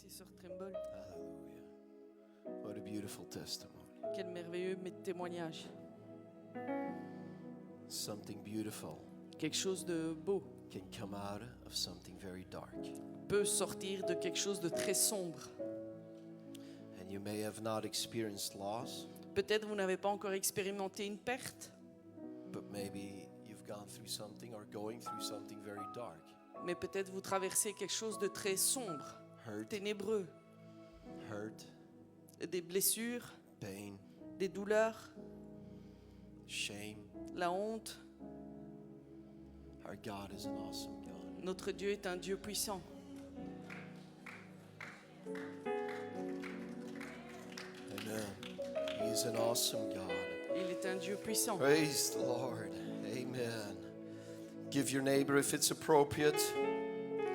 Merci Sœur Tremble. Hallelujah. What a beautiful testimony. Quel merveilleux témoignage. Something beautiful Quelque chose de beau can come out of something very dark. peut sortir de quelque chose de très sombre. And you may have not experienced loss, Peut-être vous n'avez pas encore expérimenté une perte, but maybe you've gone through something or going through something very dark. mais peut-être vous traversez quelque chose de très sombre, Hurt, ténébreux, hurt, des blessures, pain, des douleurs, shame. la honte. Our God is an awesome God. Notre Dieu est un Dieu puissant. Amen. He is an awesome God. Il est un Dieu puissant. Praise the Lord. Amen. Give your neighbor, if it's appropriate,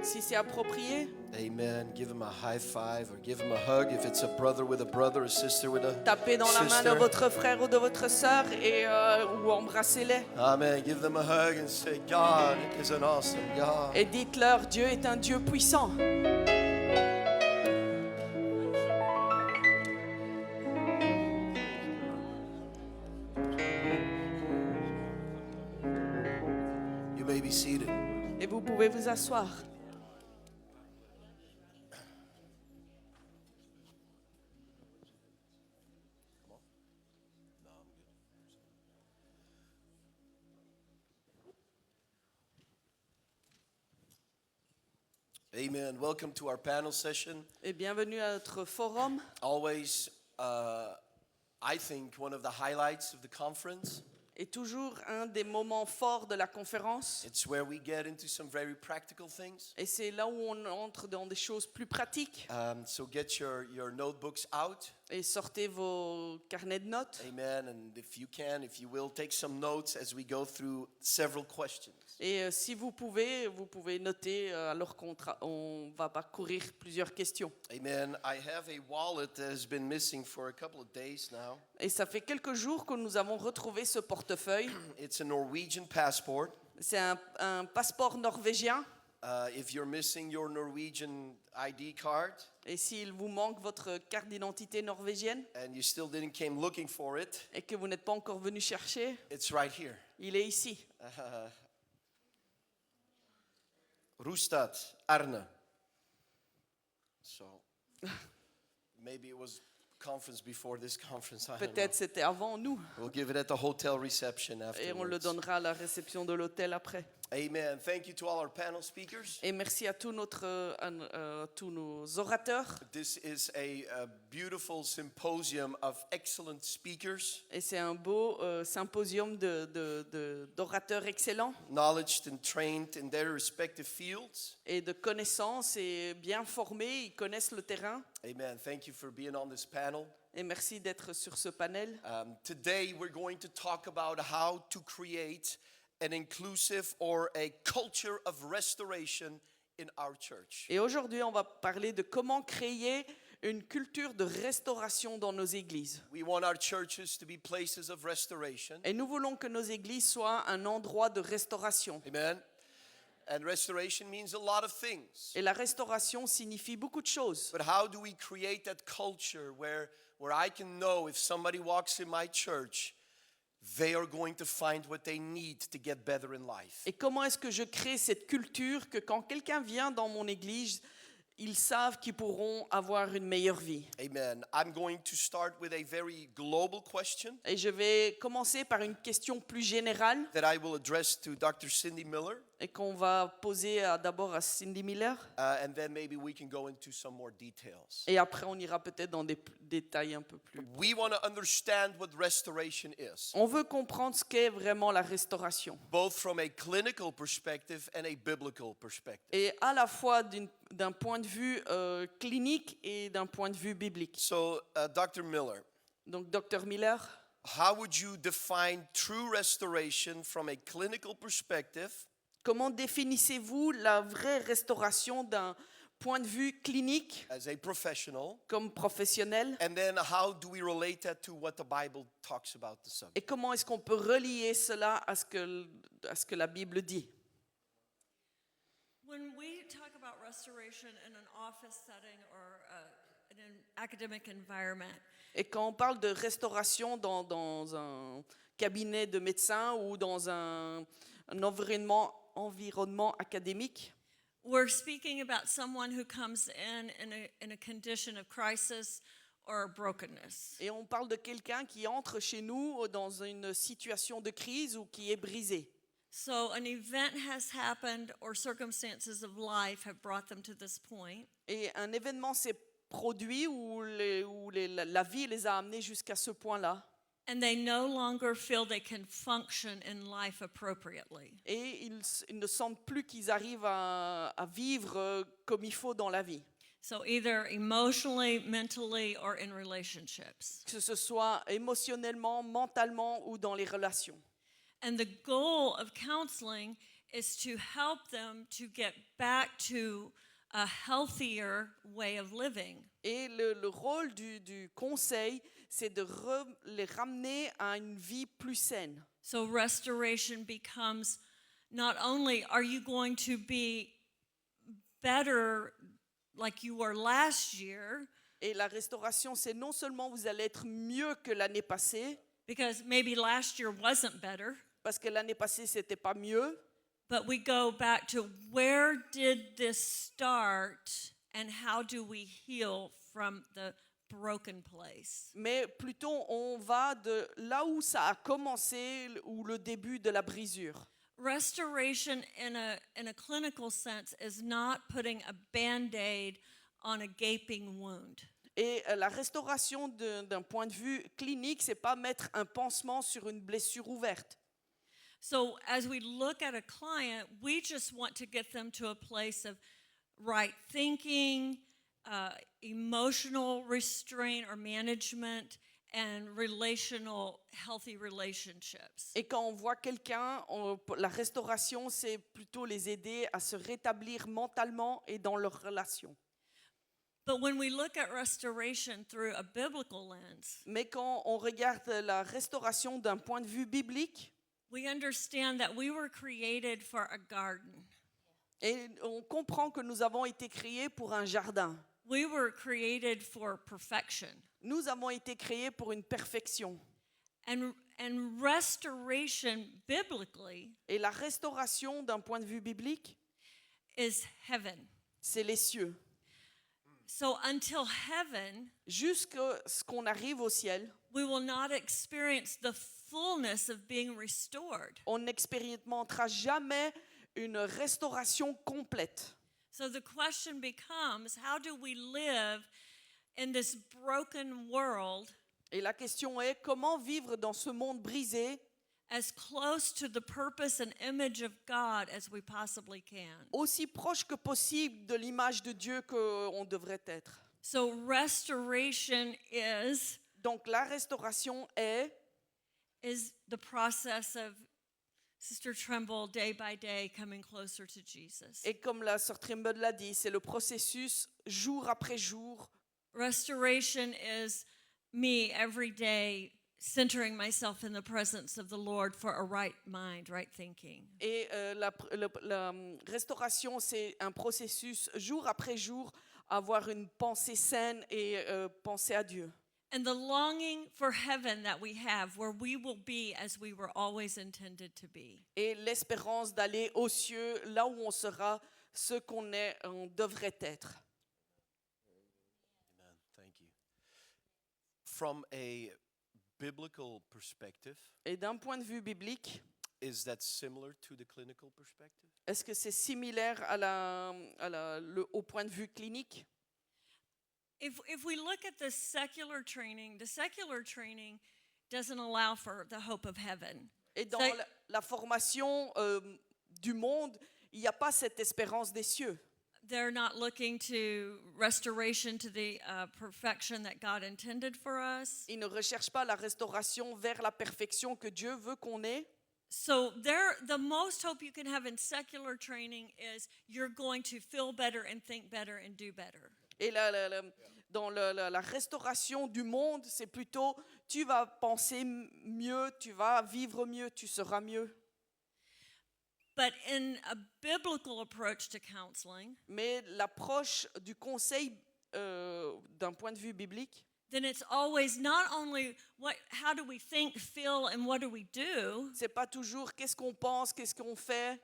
Si c'est approprié, amen, give him a high five or give him a hug if it's a brother, a sister with a tapez dans la main de sister. votre frère ou de votre sœur et ou embrassez-les. Amen. Give them a hug and say, God is an awesome God. Et dites-leur, Dieu est un Dieu puissant. You may be seated. Et vous pouvez vous asseoir. Amen. Welcome to our panel session. Et bienvenue à notre forum. Always, I think, one of the highlights of the conference. Et toujours un des moments forts de la conférence. It's where we get into some very practical things. Et c'est là où on entre dans des choses plus pratiques. So get your notebooks out. Et sortez vos carnets de notes. Amen. And if you will, take some notes as we go through several questions. Et si vous pouvez noter alors qu'on va parcourir plusieurs questions. Amen. I have a wallet that has been missing for a couple of days now. Et ça fait quelques jours que nous avons retrouvé ce portefeuille. It's a Norwegian passport. C'est un passeport norvégien. If you're missing your Norwegian ID card Et s'il vous manque votre carte d'identité norvégienne and you still didn't came looking for it, et que vous n'êtes pas encore venu chercher, it's right here. il est ici. Rustad, Arne. So maybe it was conference before this conference. I don't know. Peut-être c'était avant nous. We'll give it at the hotel reception Et on le afterwards. donnera à la réception de l'hôtel après. Amen. Thank you to all our panel speakers. Et merci à tous nos orateurs. This is a beautiful symposium of excellent speakers, Et c'est un beau symposium d'orateurs excellents knowledged and trained in their respective fields. et de connaissances et bien formés. Ils connaissent le terrain. Amen. Thank you for being on this panel. Et merci d'être sur ce panel. Today we're going to talk about how to create an inclusive or a culture of restoration in our church. Et aujourd'hui, on va parler de comment créer une culture de restauration dans nos églises. We want our churches to be places of restoration. Et nous voulons que nos églises soient un endroit de restauration. Amen. And restoration means a lot of things. Et la restauration signifie beaucoup de choses. But how do we create that culture where I can know if somebody walks in my church, they are going to find what they need to get better in life? Et comment est-ce que je crée cette culture que quand quelqu'un vient dans mon église, ils savent qu'ils pourront avoir une meilleure vie. Amen. I'm going to start with a very global question Et je vais commencer par une question plus générale that I will address to Dr. Cindy Miller, et qu'on va poser d'abord à Cindy Miller. and then maybe we can go into some more details. Et après, on ira peut-être dans des détails un peu plus. We want to understand what restoration is, On veut comprendre ce qu'est vraiment la restauration. both from a clinical perspective and a biblical perspective. Et à la fois d'un point de vue clinique et d'un point de vue biblique. So, Dr. Miller, Donc, Dr. Miller, how would you define true restoration from a clinical perspective comment définissez-vous la vraie restauration d'un point de vue clinique as a professional? comme professionnel? And then how do we relate that to what the Bible talks about the subject? Et comment est-ce qu'on peut relier cela à ce que la Bible dit? When we talk about about restoration in an office setting or in an academic environment, Et quand on parle de restauration dans un cabinet de médecin ou dans un environnement académique, we're speaking about someone who comes in a condition of crisis or brokenness. et on parle de quelqu'un qui entre chez nous dans une situation de crise ou qui est brisé. So an event has happened or circumstances of life have brought them to this point. Et un événement s'est produit où la vie les a amenés jusqu'à ce point-là. And they no longer feel they can function in life appropriately. Et ils ne sentent plus qu'ils arrivent à vivre comme il faut dans la vie. So either emotionally, mentally, or in relationships. Que ce soit émotionnellement, mentalement ou dans les relations. And the goal of counseling is to help them to get back to a healthier way of living. Et le rôle du conseil, c'est de les ramener à une vie plus saine. So restoration becomes not only are you going to be better like you were last year, Et la restauration, c'est non seulement vous allez être mieux que l'année passée, because maybe last year wasn't better, parce que l'année passée, c'était pas mieux, but we go back to where did this start and how do we heal from the broken place. mais plutôt on va de là où ça a commencé, ou le début de la brisure. Restoration in a clinical sense is not putting a Band-Aid on a gaping wound. Et la restauration d'un point de vue clinique, c'est pas mettre un pansement sur une blessure ouverte. So as we look at a client, we just want to get them to a place of right thinking, emotional restraint or management, and healthy relationships. Et quand on voit quelqu'un, la restauration, c'est plutôt les aider à se rétablir mentalement et dans leurs relations. But when we look at restoration through a biblical lens, Mais quand on regarde la restauration d'un point de vue biblique, we understand that we were created for a garden. et on comprend que nous avons été créés pour un jardin. We were created for perfection. Nous avons été créés pour une perfection. And restoration biblically Et la restauration d'un point de vue biblique, is heaven. c'est les cieux. So until heaven, Jusqu'à ce qu'on arrive au ciel, we will not experience the fullness of being restored. on n'expérimentera jamais une restauration complète. So the question becomes, how do we live in this broken world Et la question est, comment vivre dans ce monde brisé, as close to the purpose and image of God as we possibly can? aussi proche que possible de l'image de Dieu qu'on devrait être. So restoration is Donc la restauration est the process of Sister Tremble day by day coming closer to Jesus. et comme la sœur Trimble l'a dit, c'est le processus jour après jour. Restoration is me every day centering myself in the presence of the Lord for a right mind, right thinking. Et la restauration, c'est un processus jour après jour, avoir une pensée saine et penser à Dieu. And the longing for heaven that we have, where we will be as we were always intended to be. Et l'espérance d'aller aux cieux, là où on sera ce on devrait être. Amen. Thank you. From a biblical perspective, Et d'un point de vue biblique, is that similar to the clinical perspective? est-ce que c'est similaire au point de vue clinique? If we look at the secular training doesn't allow for the hope of heaven. Et dans So- la formation du monde, il n'y a pas cette espérance des cieux. They're not looking to restoration to the perfection that God intended for us. Ils ne recherchent pas la restauration vers la perfection que Dieu veut qu'on ait. So the most hope you can have in secular training is you're going to feel better and think better and do better. Et dans la restauration du monde, c'est plutôt tu vas penser mieux, tu vas vivre mieux, tu seras mieux. But in a biblical approach to counseling, Mais l'approche du conseil d'un point de vue biblique, then it's always not only how do we think, feel, and what do we do, c'est pas toujours qu'est-ce qu'on pense, qu'est-ce qu'on fait,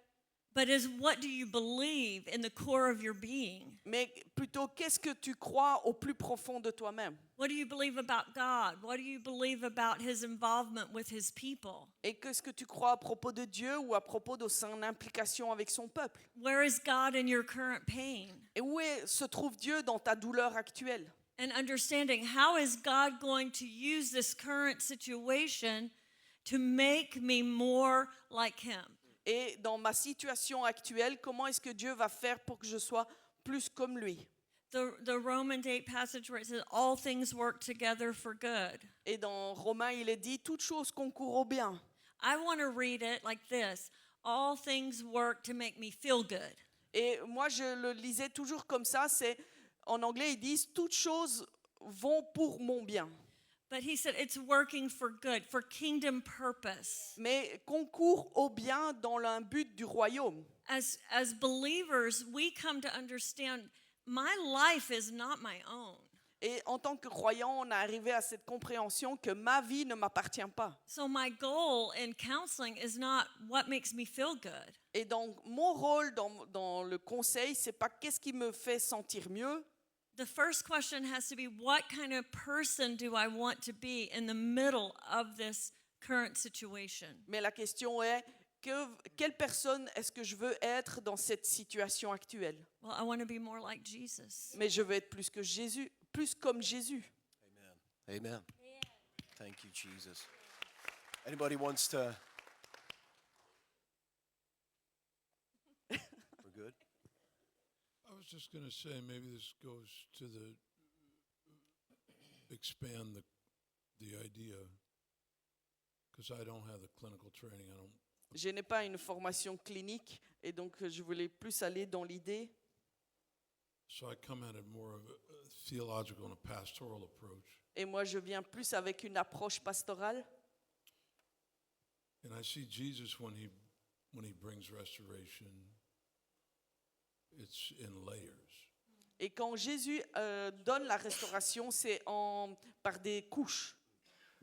but is what do you believe in the core of your being? mais plutôt qu'est-ce que tu crois au plus profond de toi-même. What do you believe about God? What do you believe about his involvement with his people? Et qu'est-ce que tu crois à propos de Dieu ou à propos de son implication avec son peuple. Where is God in your current pain? Et où se trouve Dieu dans ta douleur actuelle? And understanding how is God going to use this current situation to make me more like him? Et dans ma situation actuelle, comment est-ce que Dieu va faire pour que je sois plus comme lui? The Romans 8 passage where it says all things work together for good. Et dans Romains, il est dit, toute chose concourt au bien. I want to read it like this. All things work to make me feel good. Et moi, je le lisais toujours comme ça. C'est en anglais, ils disent, toutes choses vont pour mon bien. But he said it's working for good, for kingdom purpose. Mais concourt au bien dans un but du royaume. As believers, we come to understand my life is not my own. Et en tant que croyant, on est arrivé à cette compréhension que ma vie ne m'appartient pas. So my goal in counseling is not what makes me feel good. Et donc, mon rôle dans le conseil, c'est pas qu'est-ce qui me fait sentir mieux. The first question has to be, what kind of person do I want to be in the middle of this current situation? Mais la question est, quelle personne est-ce que je veux être dans cette situation actuelle? Well, I want to be more like Jesus. Mais je veux être plus que Jésus, plus comme Jésus. Amen. Amen. Thank you, Jesus. Anybody wants to? We're good? I was just going to say, maybe this goes to expand the idea, because I don't have the clinical training. Je n'ai pas une formation clinique et donc je voulais plus aller dans l'idée. So I come at it more of a theological and a pastoral approach. Et moi, je viens plus avec une approche pastorale. And I see Jesus when he brings restoration, it's in layers. Et quand Jésus donne la restauration, c'est par des couches.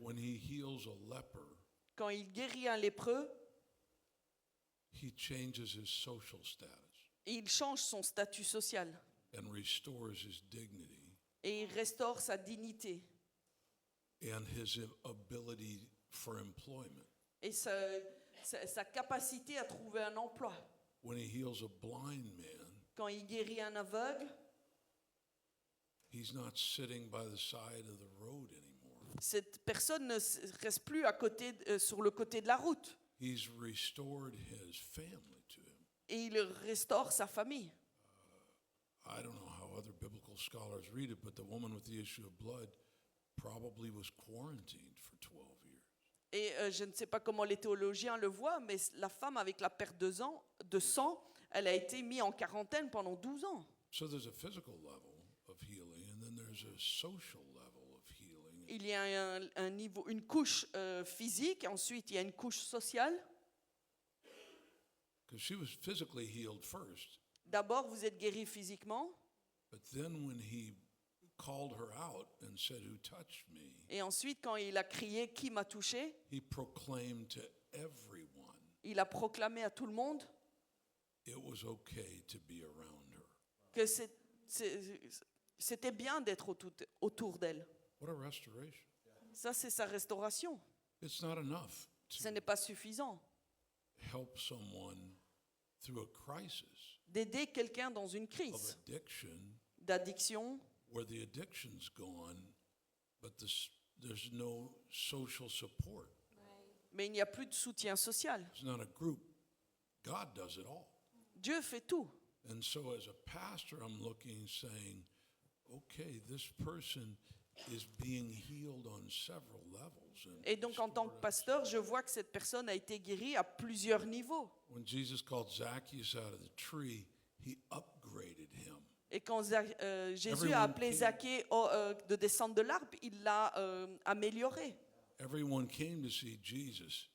When he heals a leper, Quand il guérit un lépreux, he changes his social status il change son statut social and restores his dignity et il restaure sa dignité and his ability for employment. et sa capacité à trouver un emploi. When he heals a blind man, Quand il guérit un aveugle, he's not sitting by the side of the road anymore. cette personne ne reste plus sur le côté de la route. He's restored his family to him. Et il restaure sa famille. I don't know how other biblical scholars read it, but the woman with the issue of blood probably was quarantined for 12 years. Et je ne sais pas comment les théologiens le voient, mais la femme avec la perte de sang, elle a été mise en quarantaine pendant 12 ans. So there's a physical level of healing, and then there's a social level of healing. Il y a un niveau, une couche physique, ensuite il y a une couche sociale. Because she was physically healed first, D'abord, vous êtes guéri physiquement, but then when he called her out and said, "Who touched me?" et ensuite, quand il a crié « Qui m'a touché ?», he proclaimed to everyone il a proclamé à tout le monde it was okay to be around her. que c'était bien d'être autour d'elle. What a restoration. Ça, c'est sa restauration. It's not enough Ce to n'est pas suffisant help someone through a crisis d'aider quelqu'un dans une of crise addiction d'addiction, where the addiction's gone, but there's no social support. mais il n'y a plus de soutien social. It's not a group. God does it all. Dieu fait tout. And so as a pastor, I'm looking, saying, okay, this person is being healed on several levels. And Et donc, en tant que pasteur, je vois que cette personne a été guérie à plusieurs niveaux. when Jesus called Zacchaeus out of the tree, he upgraded him. Et quand Jésus Everyone a appelé came. Zaché de descendre de l'arbre, il l'a amélioré. Everyone came to see Jesus.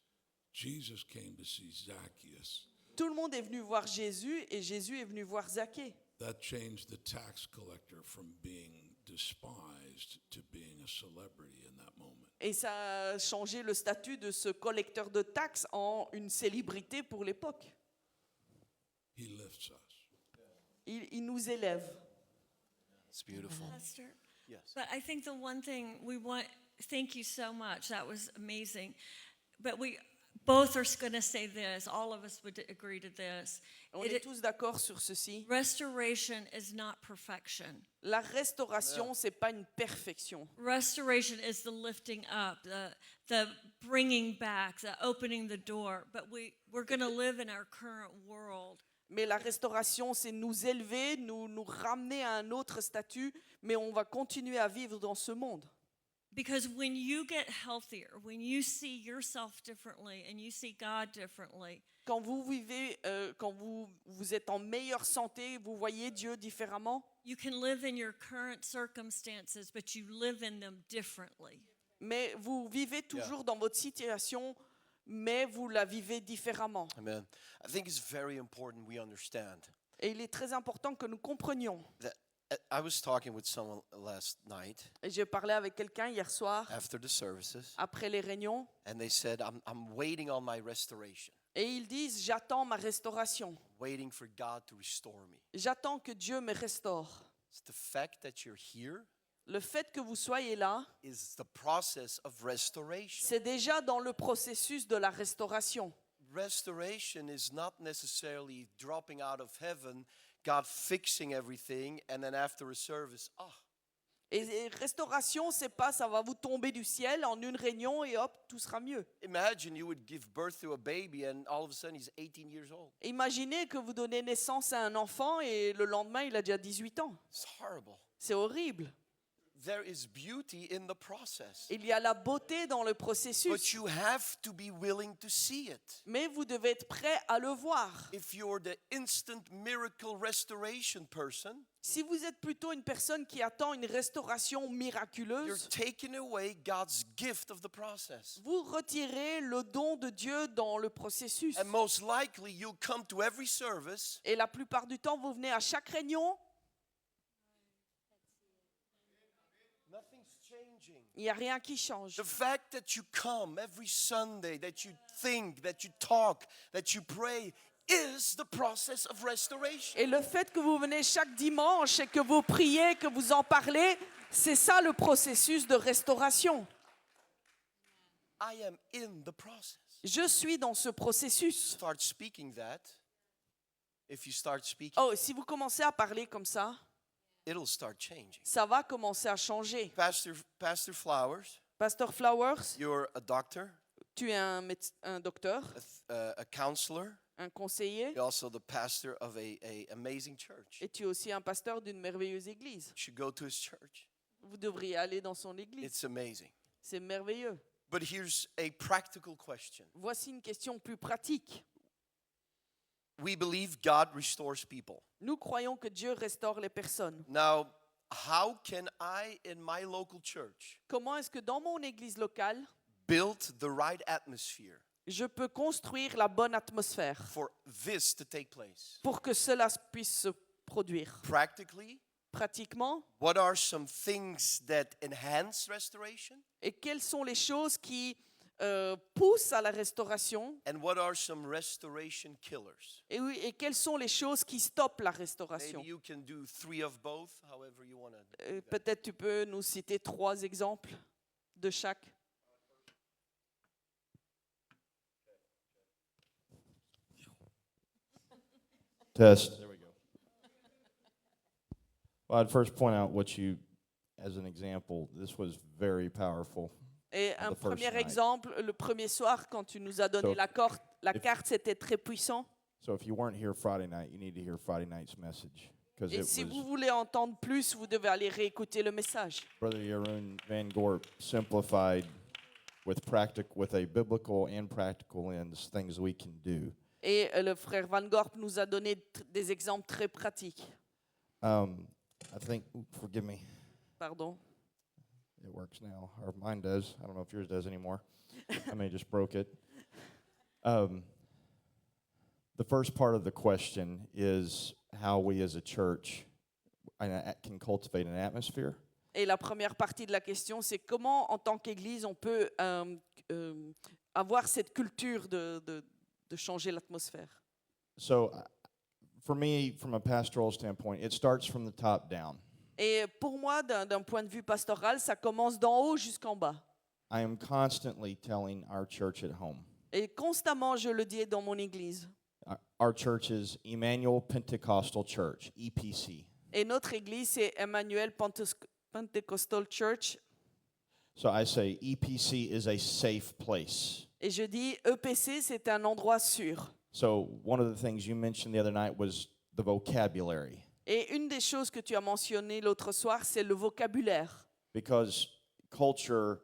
Jesus came to see Zacchaeus. Tout le monde est venu voir Jésus et Jésus est venu voir Zaché. That changed the tax collector from being despised to being a celebrity in that moment. Et ça a changé le statut de ce collecteur de taxes en une célébrité pour l'époque. He lifts us. Il nous élève. It's beautiful. Pastor, Yes. but I think the one thing we want, thank you so much. That was amazing. But we both are going to say this. All of us would agree to this. On est tous d'accord sur ceci. Restoration is not perfection. La restauration, c'est pas une perfection. Restoration is the lifting up, the bringing back, the opening the door. But we're going to live in our current world. Mais la restauration, c'est nous élever, nous ramener à un autre statut, mais on va continuer à vivre dans ce monde. Because when you get healthier, when you see yourself differently and you see God differently, Quand vous vivez, quand vous êtes en meilleure santé, vous voyez Dieu différemment, you can live in your current circumstances, but you live in them differently. mais vous vivez toujours dans votre situation, mais vous la vivez différemment. Amen. I think it's very important we understand Et il est très important que nous comprenions. that I was talking with someone last night Et j'ai parlé avec quelqu'un hier soir, after the services, après les réunions, and they said, I'm waiting on my restoration, et ils disent, j'attends ma restauration. waiting for God to restore me. J'attends que Dieu me restaure. It's the fact that you're here Le fait que vous soyez là, is the process of restoration. c'est déjà dans le processus de la restauration. Restoration is not necessarily dropping out of heaven, God fixing everything, and then after a service, Et restauration, c'est pas ça va vous tomber du ciel en une réunion et hop, tout sera mieux. imagine you would give birth to a baby and all of a sudden he's 18 years old. Imaginez que vous donnez naissance à un enfant et le lendemain, il a déjà 18 ans. It's horrible. C'est horrible. There is beauty in the process, Il y a la beauté dans le but processus, you have to be willing to see it. mais vous devez être prêt à le voir. If you're the instant miracle restoration person, Si vous êtes plutôt une personne qui attend une restauration you're miraculeuse, taking away God's gift of the process. vous retirez le don de Dieu dans le processus. And most likely you'll come to every service Et la plupart du temps, vous venez à chaque réunion, nothing's changing. il n'y a rien qui change. The fact that you come every Sunday, that you think, that you talk, that you pray is the process of restoration. Et le fait que vous venez chaque dimanche et que vous priez, que vous en parlez, c'est ça le processus de restauration. I am in the process. Je suis dans ce processus. Start speaking that. If you start speaking, Oh, si vous commencez à parler comme ça, it'll start changing. ça va commencer à changer. Pastor Flowers, Pasteur Flowers, you're a doctor, tu es un docteur, a counselor. un conseiller, You're also the pastor of a amazing church. et tu es aussi un pasteur d'une merveilleuse église. You should go to his church. Vous devriez aller dans son église. It's amazing. C'est merveilleux. But here's a practical question. Voici une question plus pratique. We believe God restores people. Nous croyons que Dieu restaure les personnes. Now, how can I, in my local church, Comment est-ce que dans mon église locale, build the right atmosphere je peux construire la bonne atmosphère for this to take place? pour que cela puisse se produire? Practically, Pratiquement, what are some things that enhance restoration? et quelles sont les choses qui poussent à la restauration And what are some restoration killers? et, oui, et quelles sont les choses qui stoppent la restauration? Maybe you can do 3 of both, however you want to. Peut-être tu peux nous citer 3 exemples de chaque. Test. There we go. Well, I'd first point out what you, as an example, this was very powerful. Et un The first premier night. exemple, le premier soir, quand tu nous as donné So, la if- carte, c'était très puissant. So if you weren't here Friday night, you need to hear Friday night's message because Et it si vous was voulez entendre plus, vous devez aller réécouter le message. Brother Jeroen Van Gorp simplified with a biblical and practical lens things we can do. Et le frère Van Gorp nous a donné des exemples très pratiques. I think, forgive me, Pardon. it works now, or mine does. I don't know if yours does anymore. I may just broke it. The The first part of the question is how we as a church can cultivate an atmosphere. Et la première partie de la question, c'est comment, en tant qu'Église, on peut avoir cette culture de changer l'atmosphère. So, for me, from a pastoral standpoint, it starts from the top down. Et pour moi, d'un point de vue pastoral, ça commence d'en haut jusqu'en bas. I am constantly telling our church at home. Et constamment, je le dis dans mon Église. Our church is Emmanuel Pentecostal Church, EPC. Et notre Église, c'est Emmanuel Pentecostal Church. So I say EPC is a safe place. Et je dis, EPC, c'est un endroit sûr. So one of the things you mentioned the other night was the vocabulary. Et une des choses que tu as mentionnées l'autre soir, c'est le vocabulaire. Because culture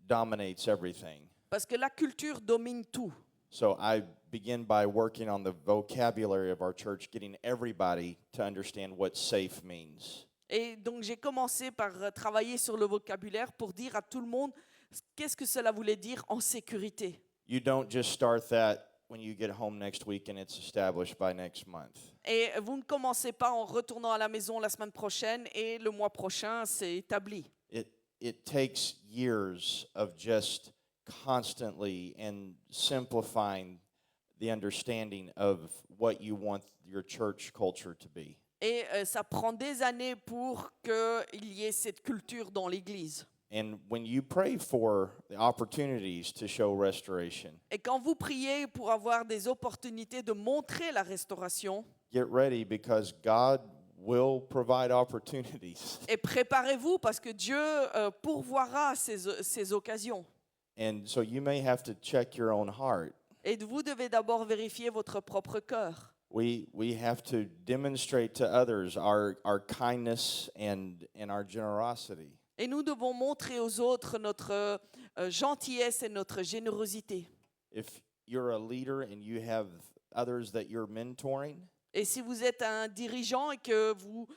dominates everything. Parce que la culture domine tout. So I begin by working on the vocabulary of our church, getting everybody to understand what safe means. Et donc j'ai commencé par travailler sur le vocabulaire pour dire à tout le monde qu'est-ce que cela voulait dire en sécurité. You don't just start that when you get home next week and it's established by next month. Et vous ne commencez pas en retournant à la maison la semaine prochaine et le mois prochain c'est établi. It takes years of just constantly and simplifying the understanding of what you want your church culture to be. Et ça prend des années pour qu'il y ait cette culture dans l'Église. And when you pray for the opportunities to show restoration, Et quand vous priez pour avoir des opportunités de montrer la restauration, get ready because God will provide opportunities. et préparez-vous parce que Dieu pourvoira ces occasions. And so you may have to check your own heart. Et vous devez d'abord vérifier votre propre cœur. We have to demonstrate to others our kindness and our generosity. Et nous devons montrer aux autres notre gentillesse et notre générosité. If you're a leader and you have others that you're mentoring, Et si vous êtes un dirigeant et que vous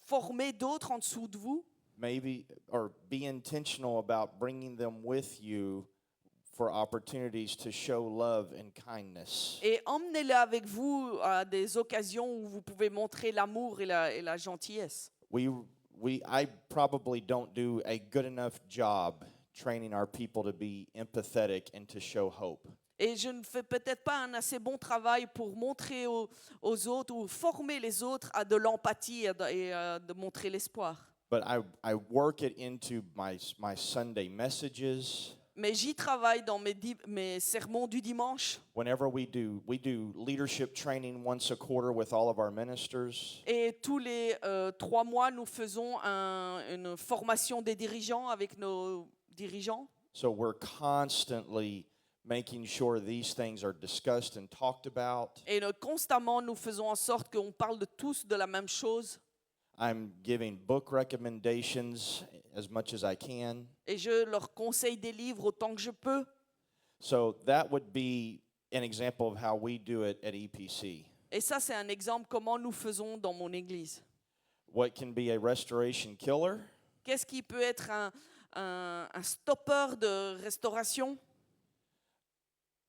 formez d'autres en dessous de vous, maybe or be intentional about bringing them with you for opportunities to show love and kindness. et emmenez-les avec vous à des occasions où vous pouvez montrer l'amour et la gentillesse. I probably don't do a good enough job training our people to be empathetic and to show hope. Et je ne fais peut-être pas un assez bon travail pour montrer aux autres ou former les autres à de l'empathie et de montrer l'espoir. But I work it into my Sunday messages. Mais j'y travaille dans mes sermons du dimanche. Whenever we do leadership training once a quarter with all of our ministers. Et tous les 3 mois, nous faisons une formation des dirigeants avec nos dirigeants. So we're constantly making sure these things are discussed and talked about. Et constamment, nous faisons en sorte qu'on parle de tous de la même chose. I'm giving book recommendations as much as I can. Et je leur conseille des livres autant que je peux. So that would be an example of how we do it at EPC. Et ça, c'est un exemple comment nous faisons dans mon église. What can be a restoration killer? Qu'est-ce qui peut être un stopper de restauration?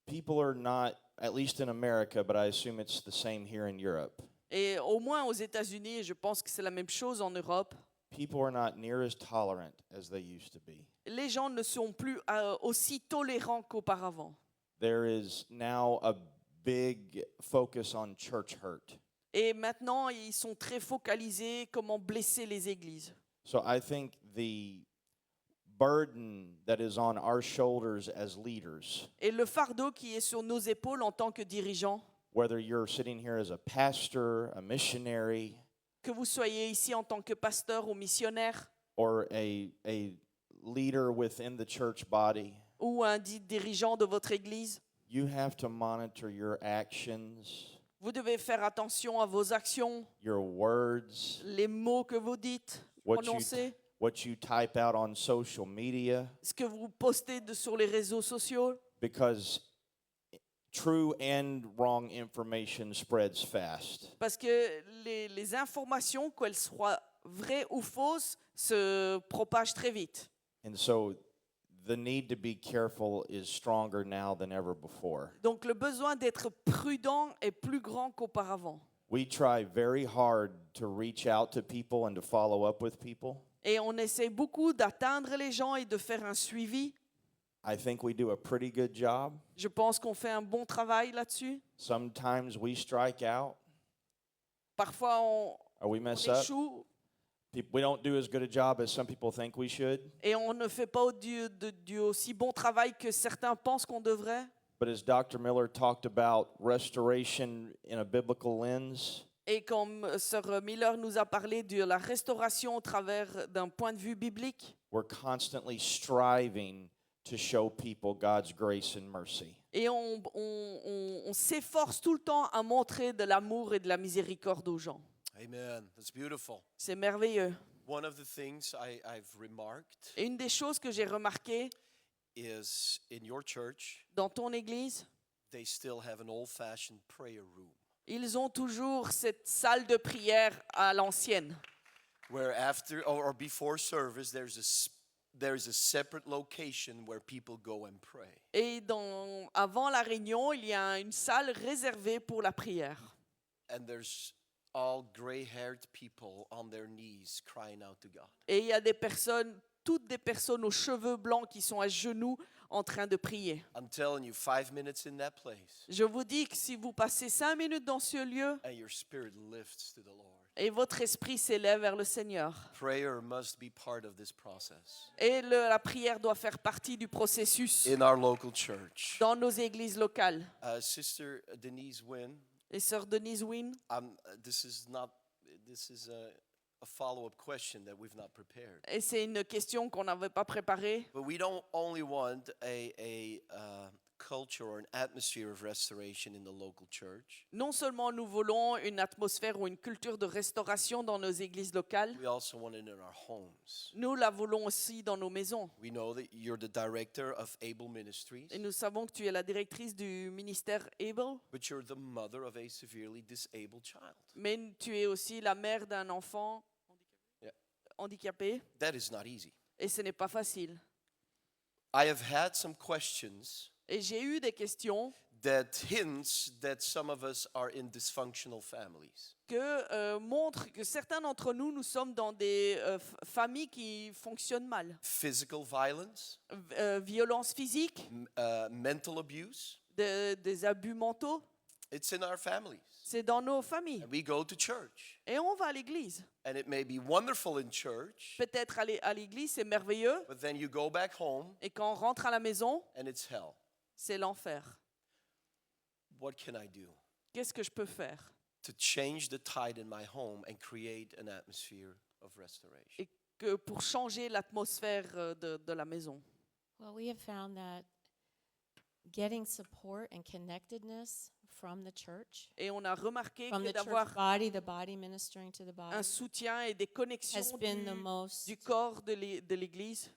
People are not, at least in America, but I assume it's the same here in Europe. Et au moins aux États-Unis, et je pense que c'est la même chose en Europe, People are not near as tolerant as they used to be. les gens ne sont plus aussi tolérants qu'auparavant. There is now a big focus on church hurt. Et maintenant, ils sont très focalisés comment blesser les églises. So I think the burden that is on our shoulders as leaders, Et le fardeau qui est sur nos épaules en tant que dirigeants, whether you're sitting here as a pastor, a missionary, que vous soyez ici en tant que pasteur ou missionnaire, or a leader within the church body, ou un dirigeant de votre église, you have to monitor your actions, vous devez faire attention à vos actions, your words, les mots que vous dites, prononcez, what you type out on social media, ce que vous postez sur les réseaux sociaux, because true and wrong information spreads fast. parce que les informations, qu'elles soient vraies ou fausses, se propagent très vite. And so the need to be careful is stronger now than ever before. Donc le besoin d'être prudent est plus grand qu'auparavant. We try very hard to reach out to people and to follow up with people. Et on essaie beaucoup d'atteindre les gens et de faire un suivi. I think we do a pretty good job. Je pense qu'on fait un bon travail là-dessus. Sometimes we strike out Parfois, on or we mess up. échoue We don't do as good a job as some people think we should. et on ne fait pas du aussi bon travail que certains pensent qu'on devrait. But as Dr. Miller talked about restoration in a biblical lens, Et comme Sir Miller nous a parlé de la restauration au travers d'un point de vue biblique, we're constantly striving to show people God's grace and mercy. et on s'efforce tout le temps à montrer de l'amour et de la miséricorde aux gens. Amen. That's beautiful. C'est merveilleux. One of the things I've remarked Et une des choses que j'ai remarquées is in your church, dans ton église, they still have an old-fashioned prayer room ils ont toujours cette salle de prière à l'ancienne. where after or before service there's a separate location where people go and pray. Et avant la réunion, il y a une salle réservée pour la prière. And there's all gray-haired people on their knees crying out to God. Et il y a des personnes, toutes des personnes aux cheveux blancs qui sont à genoux en train de prier. I'm telling you, 5 minutes in that place Je vous dis que si vous passez 5 minutes dans ce lieu and your spirit lifts to the Lord. et votre esprit s'élève vers le Seigneur, Prayer must be part of this process et la prière doit faire partie du processus in our local church. dans nos églises locales. Sister Denise Wynn, Et sœur Denise Wynne, this is a follow-up question that we've not prepared. et c'est une question qu'on n'avait pas préparée. But we don't only want a culture or an atmosphere of restoration in the local church. Non seulement nous voulons une atmosphère ou une culture de restauration dans nos églises locales, We also want it in our homes. nous la voulons aussi dans nos maisons. We know that you're the director of Able Ministries, Et nous savons que tu es la directrice du ministère Able, but you're the mother of a severely disabled child. mais tu es aussi la mère d'un enfant Yeah. handicapé, That is not easy. et ce n'est pas facile. I have had some questions Et j'ai eu des questions that hints that some of us are in dysfunctional families. que montrent que certains d'entre nous, nous sommes dans des familles qui fonctionnent mal. Physical violence, Violence physique, mental abuse, des abus mentaux, it's in our families. c'est dans nos familles. And we go to church. Et on va à l'église. And it may be wonderful in church, Peut-être aller à l'église, c'est merveilleux. but then you go back home Et quand on rentre à la maison, and it's hell. c'est l'enfer. What can I do Qu'est-ce que je peux faire to change the tide in my home and create an atmosphere of restoration? et que pour changer l'atmosphère de la maison? Well, we have found that getting support and connectedness from the church, Et on a remarqué from que the church d'avoir body, the body ministering to the un body, soutien et des has connexions been the most du corps de l'Église,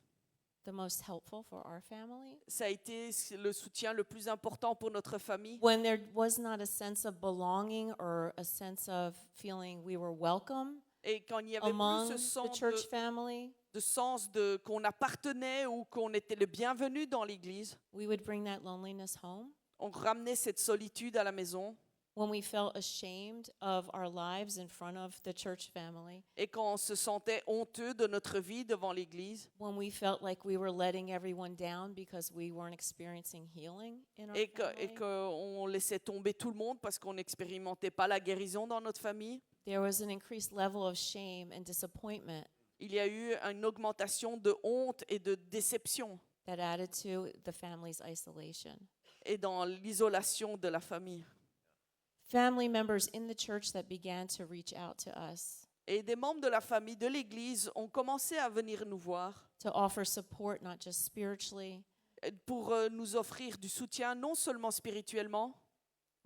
helpful for our family. ça a été le soutien le plus important pour notre famille. When there was not a sense of belonging or a sense of feeling we were welcome Et quand il n'y avait among plus ce the sens church family, de sens qu'on appartenait ou qu'on était le bienvenu dans l'Église, we would bring that loneliness home. on ramenait cette solitude à la maison. When we felt ashamed of our lives in front of the church family, Et quand on se sentait honteux de notre vie devant l'Église, when we felt like we were letting everyone down because we weren't experiencing healing in our et family, qu'on laissait tomber tout le monde parce qu'on n'expérimentait pas la guérison dans notre famille, there was an increased level of shame and disappointment il y a eu une augmentation de honte et de déception that added to the family's isolation. et dans l'isolation de la famille. Family members in the church that began to reach out to us Et des membres de la famille de l'Église ont commencé à venir nous voir to offer support, not just spiritually. pour nous offrir du soutien, non seulement spirituellement,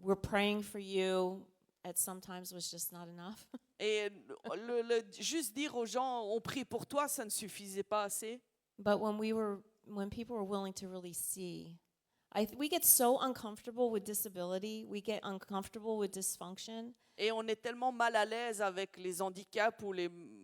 We're praying for you at sometimes was just not enough. et juste dire aux gens, on prie pour toi, ça ne suffisait pas assez. But when people were willing to really see, we get so uncomfortable with disability, we get uncomfortable with dysfunction. Et on est tellement mal à l'aise avec les handicaps ou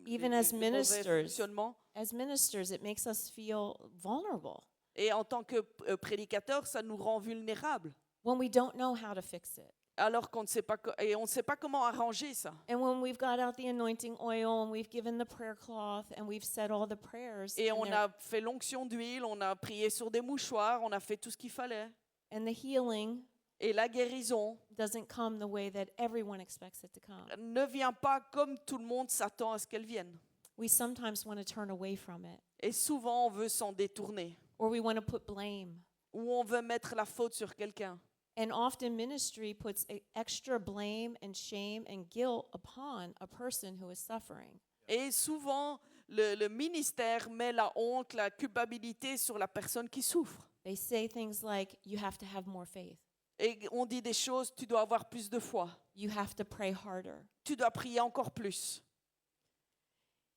Even les as mauvais ministers. fonctionnements. As ministers, it makes us feel vulnerable. Et en tant que prédicateur, ça nous rend vulnérables. when we don't know how to fix it. Alors qu'on ne sait pas, et on ne sait pas comment arranger ça. And when we've got out the anointing oil and we've given the prayer cloth and we've said all the prayers Et and, on a fait l'onction d'huile, on a prié sur des mouchoirs, on a fait tout ce qu'il fallait. and the healing Et la guérison doesn't come the way that everyone expects it to come. ne vient pas comme tout le monde s'attend à ce qu'elle vienne. We sometimes want to turn away from it, Et souvent, on veut s'en détourner. or we want to put blame. Ou on veut mettre la faute sur quelqu'un. And often ministry puts extra blame and shame and guilt upon a person who is suffering. Et souvent, le ministère met la honte, la culpabilité sur la personne qui souffre. They say things like, you have to have more faith. Et on dit des choses, tu dois avoir plus de foi. You have to pray harder. Tu dois prier encore plus.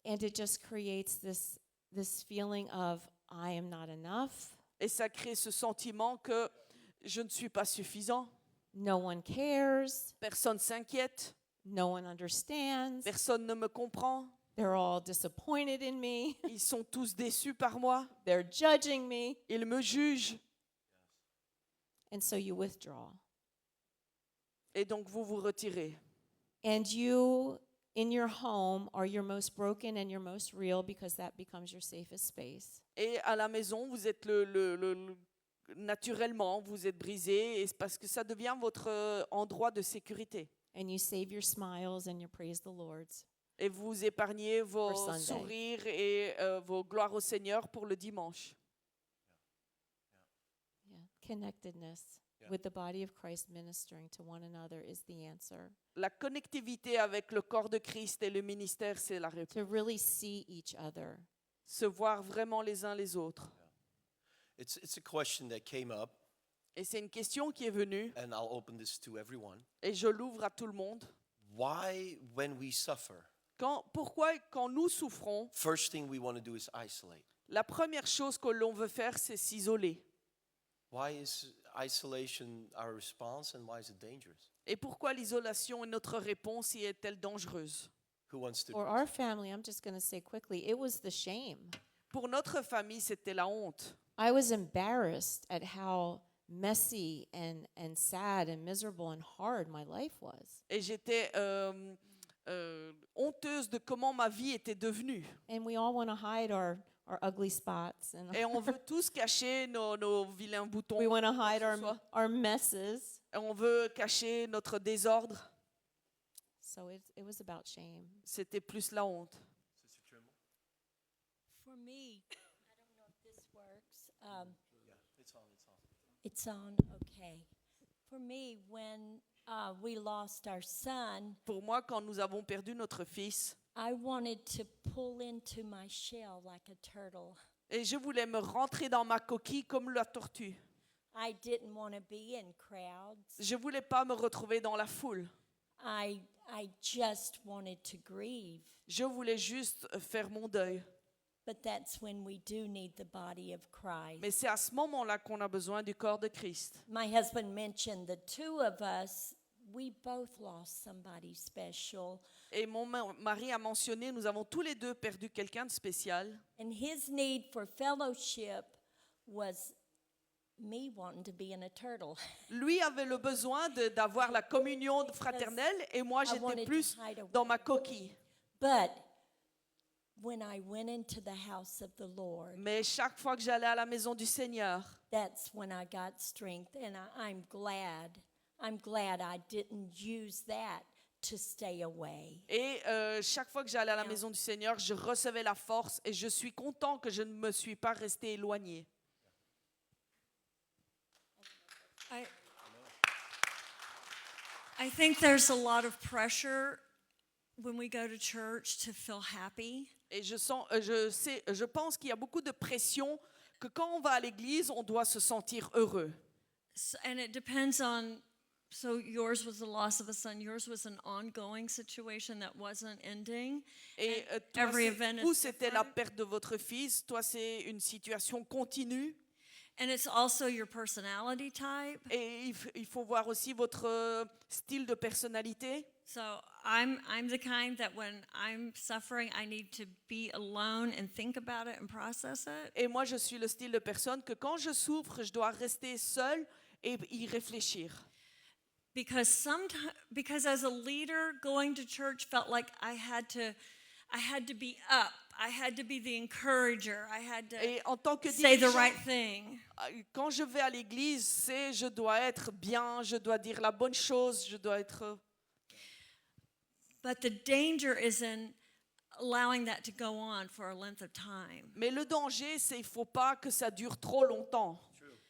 And it just creates this feeling of, I am not enough. Et ça crée ce sentiment que je ne suis pas suffisant. No one cares. Personne s'inquiète. No one understands. Personne ne me comprend. They're all disappointed in me. Ils sont tous déçus par moi. They're judging me. Ils me jugent. And so you withdraw. Et donc vous vous retirez. And you, in your home, are your most broken and your most real because that becomes your safest space. Et à la maison, vous êtes naturellement, vous êtes brisé, et c'est parce que ça devient votre endroit de sécurité. And you save your smiles and you praise the Lord's. Et vous épargnez vos For Sunday. sourires et vos gloires au Seigneur pour le dimanche. Yeah. Connectedness Yeah. with the body of Christ ministering to one another is the answer. La connectivité avec le corps de Christ et le ministère, c'est la réponse. To really see each other. Se voir vraiment les uns les autres. It's a question that came up, Et c'est une question qui est venue, and I'll open this to everyone. et je l'ouvre à tout le monde. Why, when we suffer, Pourquoi, quand nous souffrons, first thing we want to do is isolate? la première chose que l'on veut faire, c'est s'isoler. Why is isolation our response, and why is it dangerous? Et pourquoi l'isolation est notre réponse et est-elle dangereuse? Who wants to? For our family, I'm just going to say quickly, it was the shame. Pour notre famille, c'était la honte. I was embarrassed at how messy and sad and miserable and hard my life was. Et j'étais honteuse de comment ma vie était devenue. And we all want to hide our ugly spots and Et on veut tous cacher nos vilains boutons. we want to hide quoi que ce soit. our messes. Et on veut cacher notre désordre. So it was about shame. C'était plus la honte. For me, I don't know if this works. It's on. It's on, okay. For me, when we lost our son, Pour moi, quand nous avons perdu notre fils, I wanted to pull into my shell like a turtle. et je voulais me rentrer dans ma coquille comme la tortue. I didn't want to be in crowds. Je voulais pas me retrouver dans la foule. I just wanted to grieve. Je voulais juste faire mon deuil. But that's when we do need the body of Christ. Mais c'est à ce moment-là qu'on a besoin du corps de Christ. My husband mentioned the two of us, we both lost somebody special. Et mon mari a mentionné, nous avons tous les deux perdu quelqu'un de spécial. And his need for fellowship was me wanting to be in a turtle. Lui avait le besoin d'avoir la communion fraternelle et moi I wanted j'étais to plus hide away. dans ma coquille. But when I went into the house of the Lord, Mais chaque fois que j'allais à la maison du Seigneur, that's when I got strength. And I'm glad I didn't use that to stay away. et chaque fois que j'allais à la maison du Seigneur, je recevais la force et je suis content que je ne me suis pas restée éloignée. I think there's a lot of pressure when we go to church to feel happy. Et je pense qu'il y a beaucoup de pression que quand on va à l'église, on doit se sentir heureux. And it depends on, so yours was the loss of a son, yours was an ongoing situation that wasn't ending. Et And toi, every event vous, is c'était la different. perte de votre fils. Toi, c'est une situation continue. And it's also your personality type. Et il faut voir aussi votre style de personnalité. So I'm the kind that when I'm suffering, I need to be alone and think about it and process it. Et moi, je suis le style de personne que quand je souffre, je dois rester seule et y réfléchir. Because as a leader, going to church felt like I had to be up. I had to be the encourager. I had to Et en tant que say the dirigeant, right thing. quand je vais à l'église, c'est je dois être bien, je dois dire la bonne chose, je dois être... But the danger is in allowing that to go on for a length of time. Mais le danger, c'est il faut pas que ça dure trop longtemps.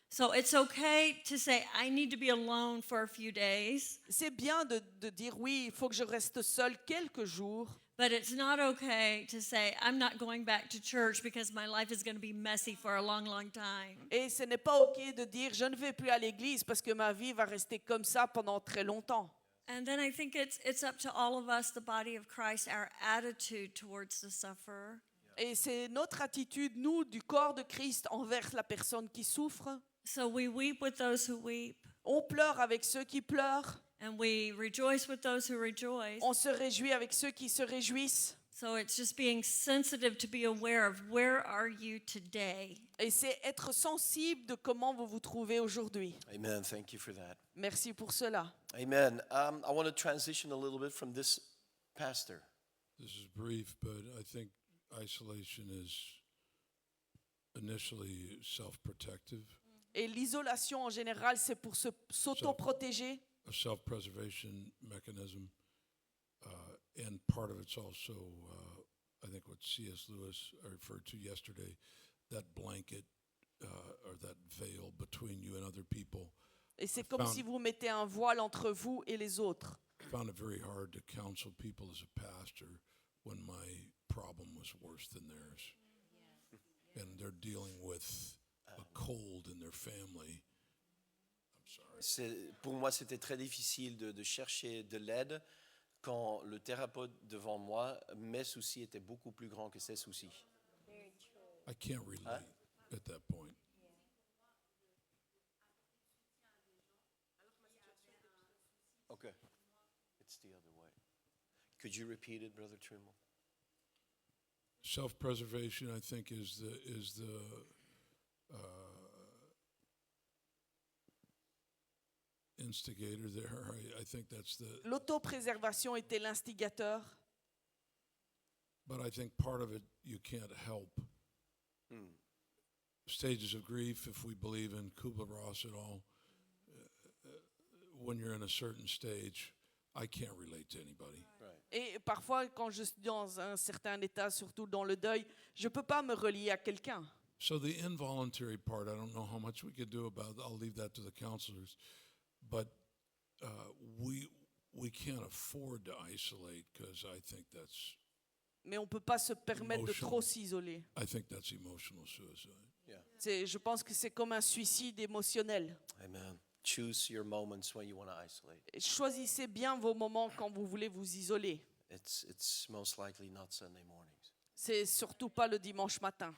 So it's okay to say, I need to be alone for a few days, C'est bien de dire oui, il faut que je reste seule quelques jours. but it's not okay to say, I'm not going back to church because my life is going to be messy for a long, long time. Et ce n'est pas OK de dire je ne vais plus à l'église parce que ma vie va rester comme ça pendant très longtemps. And then I think it's up to all of us, the body of Christ, our attitude towards the sufferer. Et c'est notre attitude, nous, du corps de Christ, envers la personne qui souffre. So we weep with those who weep, On pleure avec ceux qui pleurent. and we rejoice with those who rejoice. On se réjouit avec ceux qui se réjouissent. So it's just being sensitive to be aware of where are you today. Et c'est être sensible de comment vous vous trouvez aujourd'hui. Amen. Thank you for that. Merci pour cela. Amen. I want to transition a little bit from this pastor. This is brief, but I think isolation is initially self-protective, Et l'isolation en général, c'est pour s'auto-protéger. a self-preservation mechanism, and part of it's also, I think what C.S. Lewis referred to yesterday, that blanket or that veil between you and other people. Et c'est comme si vous mettez un voile entre vous et les autres. I found it very hard to counsel people as a pastor when my problem was worse than theirs. And they're dealing with a cold in their family. I'm sorry. Pour moi, c'était très difficile de chercher de l'aide quand le thérapeute devant moi, mes soucis étaient beaucoup plus grands que ses soucis. I can't relate at that point. Okay. It's the other way. Could you repeat it, Brother Trimble? Self-preservation, I think, is the instigator there. I think that's the. L'autopréservation était l'instigateur. But I think part of it you can't help. Stages of grief, if we believe in Kubler-Ross at all, when you're in a certain stage, I can't relate to anybody. Et parfois, quand je suis dans un certain état, surtout dans le deuil, je ne peux pas me relier à quelqu'un. So the involuntary part, I don't know how much we could do about. I'll leave that to the counselors, but we can't afford to isolate because I think that's. Mais on ne peut pas se permettre de trop s'isoler. I think that's emotional suicide. Je pense que c'est comme un suicide émotionnel. Amen. Choose your moments when you want to isolate. Et choisissez bien vos moments quand vous voulez vous isoler. It's most likely not Sunday mornings. C'est surtout pas le dimanche matin.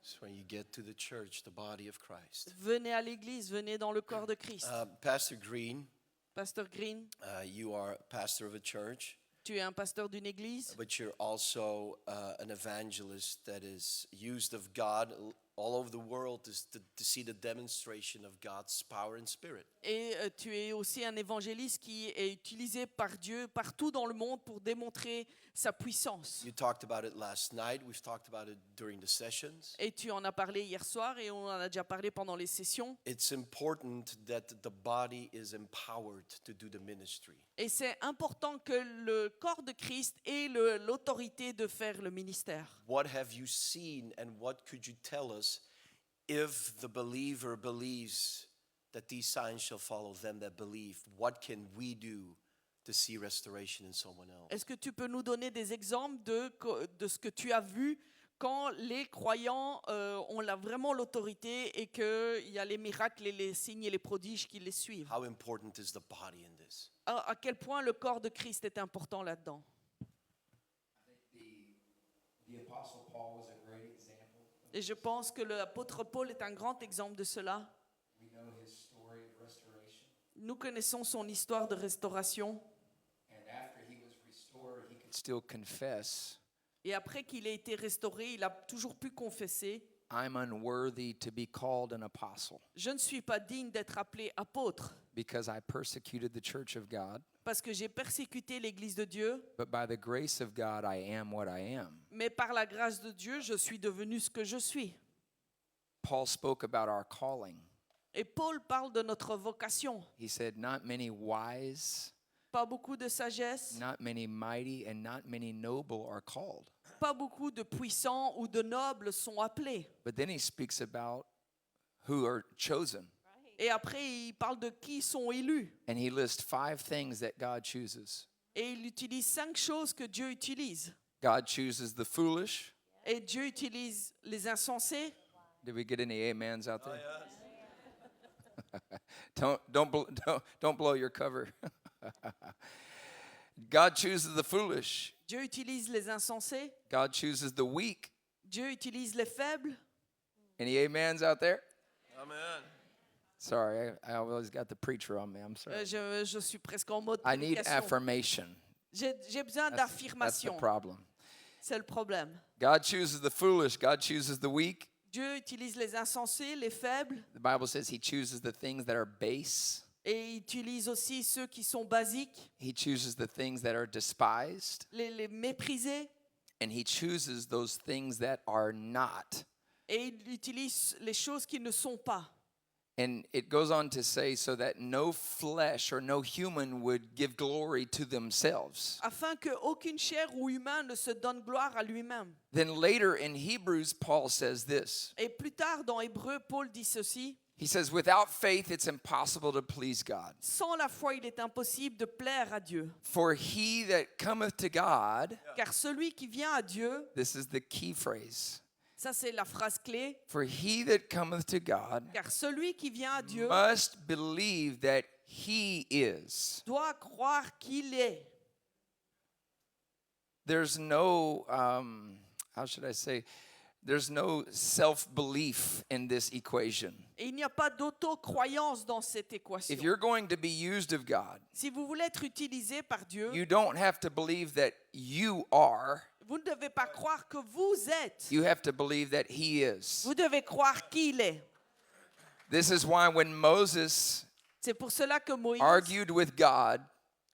It's when you get to the church, the body of Christ. Venez à l'église, venez dans le corps de Christ. Pastor Green, Pasteur Green, you are pastor of a church, tu es un pasteur d'une église, but you're also an evangelist that is used of God all over the world to see the demonstration of God's power and spirit. et tu es aussi un évangéliste qui est utilisé par Dieu partout dans le monde pour démontrer sa puissance. You talked about it last night. We've talked about it during the sessions. Et tu en as parlé hier soir et on en a déjà parlé pendant les sessions. It's important that the body is empowered to do the ministry. Et c'est important que le corps de Christ ait l'autorité de faire le ministère. What have you seen and what could you tell us if the believer believes that these signs shall follow them that believe? What can we do to see restoration in someone else? Est-ce que tu peux nous donner des exemples de ce que tu as vu quand les croyants ont vraiment l'autorité et qu'il y a les miracles et les signes et les prodiges qui les suivent? How important is the body in this? À quel point le corps de Christ est important là-dedans? The Apostle Paul was a great example Et je pense que l'apôtre Paul est un grand exemple de cela. We know his story of restoration. Nous connaissons son histoire de restauration. And after he was restored, he could still confess, Et après qu'il ait été restauré, il a toujours pu confesser, I'm unworthy to be called an apostle je ne suis pas digne d'être appelé apôtre because I persecuted the church of God, parce que j'ai persécuté l'Église de Dieu, but by the grace of God, I am what I am. mais par la grâce de Dieu, je suis devenu ce que je suis. Paul spoke about our calling. Et Paul parle de notre vocation. He said, not many wise, Pas beaucoup de sagesse, not many mighty, and not many noble are called. pas beaucoup de puissants ou de nobles sont appelés. But then he speaks about who are chosen. Et après, il parle de qui sont élus. And he lists 5 things that God chooses. Et il utilise 5 choses que Dieu utilise. God chooses the foolish. Et Dieu utilise les insensés. Did we get any amens out there? Don't blow your cover. God chooses the foolish. Dieu utilise les insensés. God chooses the weak. Dieu utilise les faibles. Any amens out there? Amen. Sorry, I always got the preacher on me. I'm sorry. Je suis presque en mode I need prédication. affirmation. J'ai besoin That's the d'affirmation. problem. C'est le problème. God chooses the foolish. God chooses the weak. Dieu utilise les insensés, les faibles. The Bible says he chooses the things that are base. Et il utilise aussi ceux qui sont basiques, He chooses the things that are despised. les méprisés. And he chooses those things that are not. Et il utilise les choses qui ne sont pas. And it goes on to say, so that no flesh or no human would give glory to themselves. Afin qu'aucune chair ou humain ne se donne gloire à lui-même. Then later in Hebrews, Paul says this. Et plus tard, dans Hébreux, Paul dit ceci. He says, without faith, it's impossible to please God. Sans la foi, il est impossible de plaire à Dieu. For he that cometh to God, Car celui qui vient à Dieu, this is the key phrase. ça c'est la phrase clé, For he that cometh to God car celui qui vient à Dieu must believe that he is. doit croire qu'il est. There's no, how should I say, there's no self-belief in this equation. Et il n'y a pas d'auto-croyance dans cette équation. If you're going to be used of God, Si vous voulez être utilisé par Dieu, you don't have to believe that you are. vous ne devez pas croire que vous êtes. You have to believe that he is. Vous devez croire qu'il est. This is why when Moses C'est pour cela que Moïse argued with God,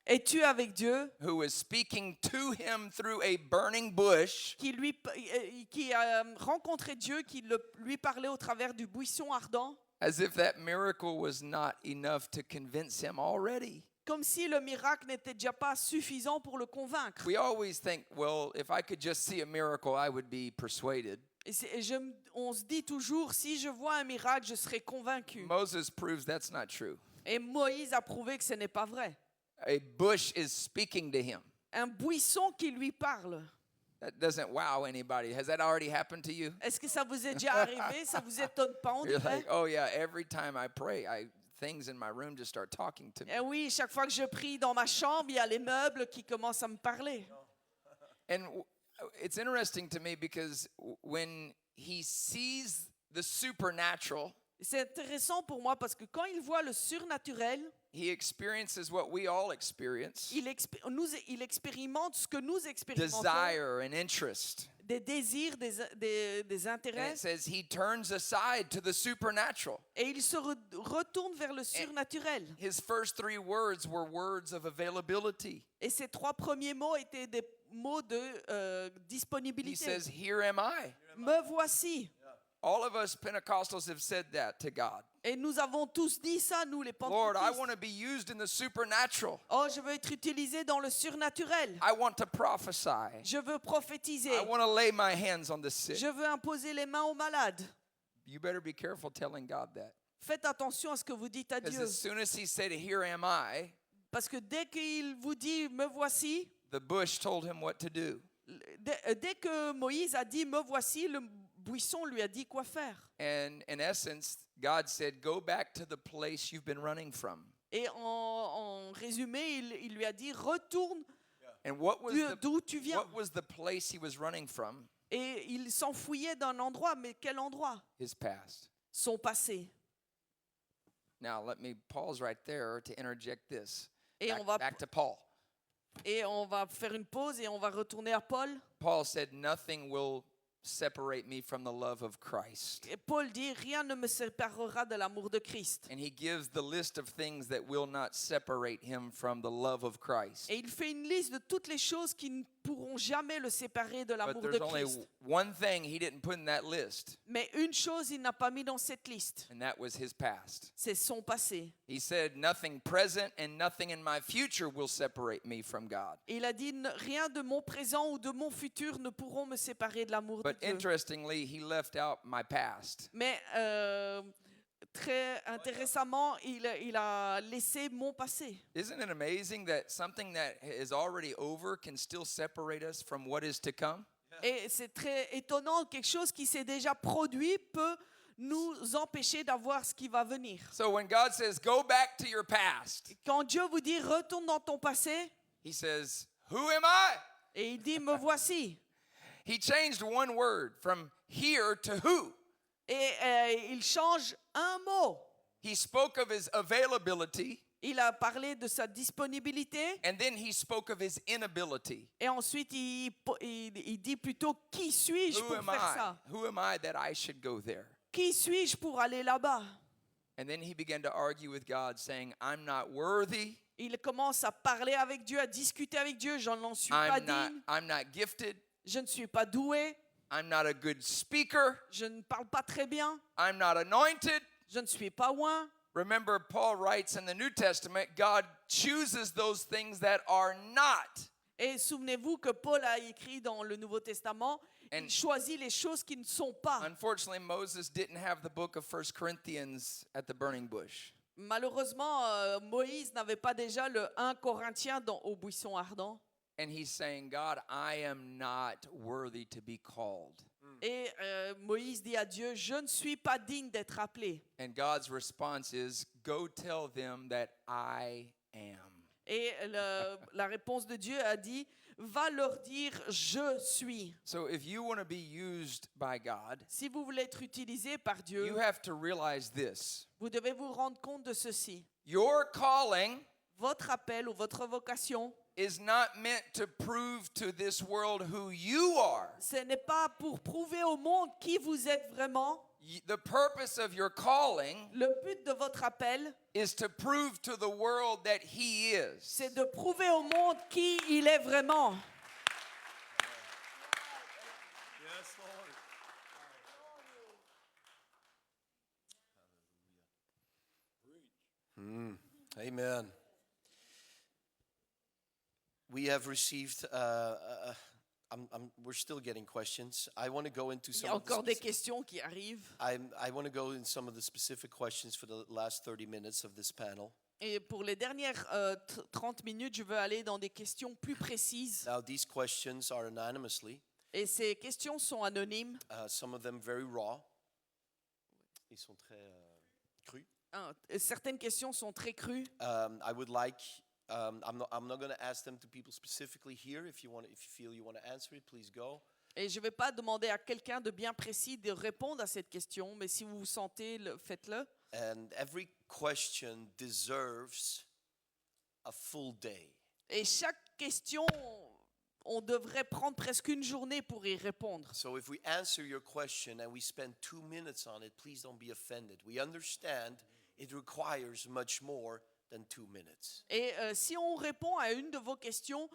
est tu avec Dieu, who was speaking to him through a burning bush, qui a rencontré Dieu, qui lui parlait au travers du buisson ardent, as if that miracle was not enough to convince him already. comme si le miracle n'était déjà pas suffisant pour le convaincre. We always think, well, if I could just see a miracle, I would be persuaded. On se dit toujours, si je vois un miracle, je serai convaincu. Moses proves that's not true. Et Moïse a prouvé que ce n'est pas vrai. A bush is speaking to him. Un buisson qui lui parle. That doesn't wow anybody. Has that already happened to you? Est-ce que ça vous est déjà arrivé? Ça vous étonne pas, on You're dirait? like, oh yeah, every time I pray, things in my room just start talking to me. Eh oui, chaque fois que je prie dans ma chambre, il y a les meubles qui commencent à me parler. And it's interesting to me because when he sees the supernatural, C'est intéressant pour moi parce que quand il voit le surnaturel, he experiences what we all experience, il expérimente ce que nous expérimentons, desire and interest. des désirs, des And intérêts, it says he turns aside to the supernatural. et il se retourne vers le surnaturel. His first 3 words were words of availability. Et ces 3 premiers mots étaient des mots de He disponibilité. says, here am I. Me voici. All of us Pentecostals have said that to God. Et nous avons tous dit ça, nous les Lord, I want pentecôtistes. to be used in the supernatural. Oh, je veux être utilisé dans le surnaturel. I want to prophesy. Je veux prophétiser. I want to lay my hands on the sick. Je veux imposer les mains aux malades. You better be careful telling God that. Faites attention à ce que vous dites à Because Dieu. as soon as he said, here am I, Parce que dès qu'il vous dit, me voici, the bush told him what to do. dès que Moïse a dit, me voici, le buisson lui a dit quoi faire. And in essence, God said, go back to the place you've been running from. Et en résumé, il lui a dit, retourne And what was d'où tu viens. what was the place he was running from? Et il s'enfouillait d'un endroit, mais quel endroit? His past. Son passé. Now, let me pause right there to interject this. Et Back, on va- back to Paul. Et on va faire une pause et on va retourner à Paul. Paul said, "Nothing will separate me from the love of Christ." Et Paul dit, rien ne me séparera de l'amour de Christ. And he gives the list of things that will not separate him from the love of Christ. Et il fait une liste de toutes les choses qui ne pourront jamais le séparer de But l'amour de there's only Christ. one thing he didn't put in that list, Mais une chose, il n'a pas mis dans cette liste. and that was his past. C'est son passé. He said, "Nothing present and nothing in my future will separate me from God." Et il a dit, rien de mon présent ou de mon futur ne pourront me séparer de l'amour de But Dieu. interestingly, he left out my past. Mais très intéressamment, il a laissé mon passé. Isn't it amazing that something that is already over can still separate us from what is to come? Et c'est très étonnant, quelque chose qui s'est déjà produit peut nous empêcher d'avoir ce qui va venir. So when God says, "Go back to your past," Quand Dieu vous dit, retourne dans ton passé, he says, "Who am I?" et il dit, me voici. He changed one word from here to who. Et il change un mot. He spoke of his availability, Il a parlé de sa disponibilité and then he spoke of his inability. et ensuite il dit plutôt qui suis-je Who pour am faire I? ça? Who am I that I should go there? Qui suis-je pour aller là-bas? And then he began to argue with God, saying, "I'm not worthy. Il commence à parler avec Dieu, à discuter avec Dieu. Je n'en suis pas digne. I'm not gifted. Je ne suis pas doué. I'm not a good speaker. Je ne parle pas très bien. I'm not anointed." Je ne suis pas oint. Remember, Paul writes in the New Testament, God chooses those things that are not. Et souvenez-vous que Paul a écrit dans le Nouveau Testament, And- il choisit les choses qui ne sont pas. Unfortunately, Moses didn't have the book of 1 Corinthians at the burning bush. Malheureusement, Moïse n'avait pas déjà le 1 Corinthiens au buisson ardent. And he's saying, "God, I am not worthy to be called." Et Moïse dit à Dieu, je ne suis pas digne d'être appelé. And God's response is, "Go tell them that I am." Et la réponse de Dieu a dit, va leur dire, je suis. So if you want to be used by God, Si vous voulez être utilisé par Dieu, you have to realize this. vous devez vous rendre compte de ceci. Your calling Votre appel ou votre vocation, is not meant to prove to this world who you are. ce n'est pas pour prouver au monde qui vous êtes vraiment. The purpose of your calling Le but de votre appel, is to prove to the world that He is. c'est de prouver au monde qui il est vraiment. Amen. We have received, we're still getting questions. I want to go into Il y some a of the encore des speci- questions qui arrivent. I want to go in some of the specific questions for the last 30 minutes of this panel. Et pour les dernières 30 minutes, je veux aller dans des questions plus précises. Now, these questions are anonymously, Et ces questions sont anonymes. some of them very raw. Ils sont très crus. Certaines questions sont très crues. I would like, I'm not going to ask them to people specifically here. If you feel you want to answer it, please go. Et je ne vais pas demander à quelqu'un de bien précis de répondre à cette question, mais si vous vous sentez, faites-le. And every question deserves a full day. Et chaque question, on devrait prendre presque une journée pour y répondre. So if we answer your question and we spend 2 minutes on it, please don't be offended. We understand it requires much more than 2 minutes. Et si on répond à une de vos questions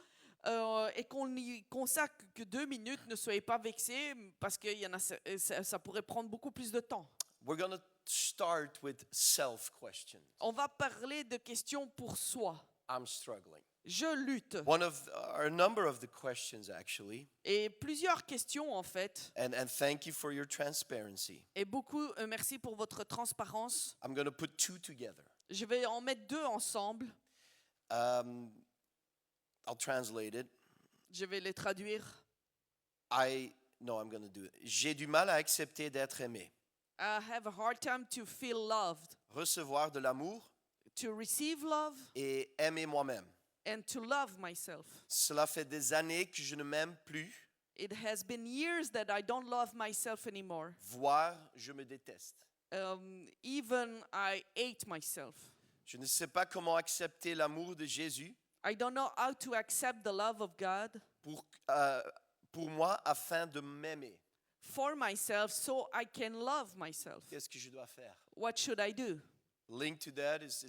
et qu'on n'y consacre que 2 minutes, ne soyez pas vexés parce que ça pourrait prendre beaucoup plus de temps. We're going to start with self-questions. On va parler de questions pour soi. I'm struggling. Je lutte. A number of the questions actually, Et plusieurs questions en fait. and thank you for your transparency. Et beaucoup, merci pour votre transparence. I'm going to put 2 together. Je vais en mettre 2 ensemble. I'll translate it. Je vais les traduire. I'm going to do it. J'ai du mal à accepter d'être aimé. I have a hard time to feel loved, Recevoir de l'amour to receive love et aimer moi-même. and to love myself. Cela fait des années que je ne m'aime plus It has been years that I don't love myself anymore. voire je me déteste. Even I hate myself. Je ne sais pas comment accepter l'amour de Jésus I don't know how to accept the love of God pour moi afin de m'aimer. for myself so I can love myself. Qu'est-ce que je dois faire? What should I do? Linked to that is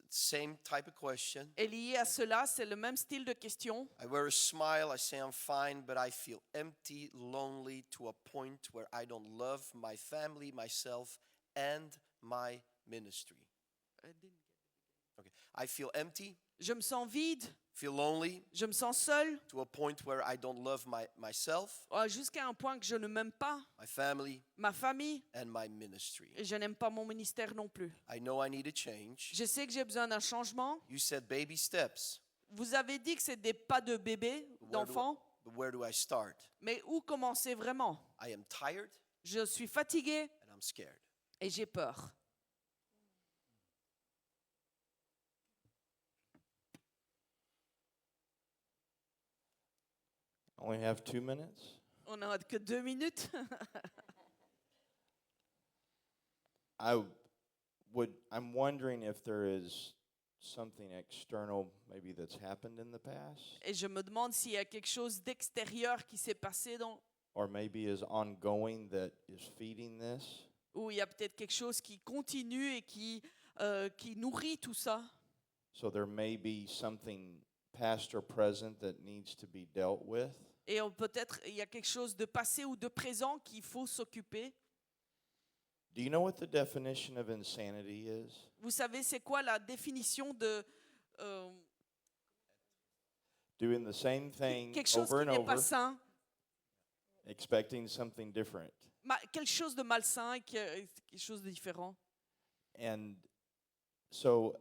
same type of question. Et lié à cela, c'est le même style de question. I wear a smile, I say I'm fine, but I feel empty, lonely to a point where I don't love my family, myself, and my ministry. Okay. I feel empty, Je me sens vide, feel lonely je me sens seul, to a point where I don't love myself, jusqu'à un point que je ne m'aime pas, my family, ma famille, and my ministry. et je n'aime pas mon ministère non plus. I know I need a change. Je sais que j'ai besoin d'un changement. You said baby steps. Vous avez dit que c'est des pas de bébé, d'enfant, But where do I start? mais où commencer vraiment? I am tired Je suis fatigué and I'm scared. et j'ai peur. Only have 2 minutes. On n'a que 2 minutes. I'm wondering if there is something external maybe that's happened in the past, Et je me demande s'il y a quelque chose d'extérieur qui s'est passé or maybe is ongoing that is feeding this. ou il y a peut-être quelque chose qui continue et qui nourrit tout ça. So there may be something past or present that needs to be dealt with. Et peut-être il y a quelque chose de passé ou de présent qu'il faut s'occuper. Do you know what the definition of insanity is? Vous savez, c'est quoi la définition de Doing the same thing quelque chose over qui and n'est over, pas sain, expecting something different. quelque chose de malsain et quelque chose de différent. And so,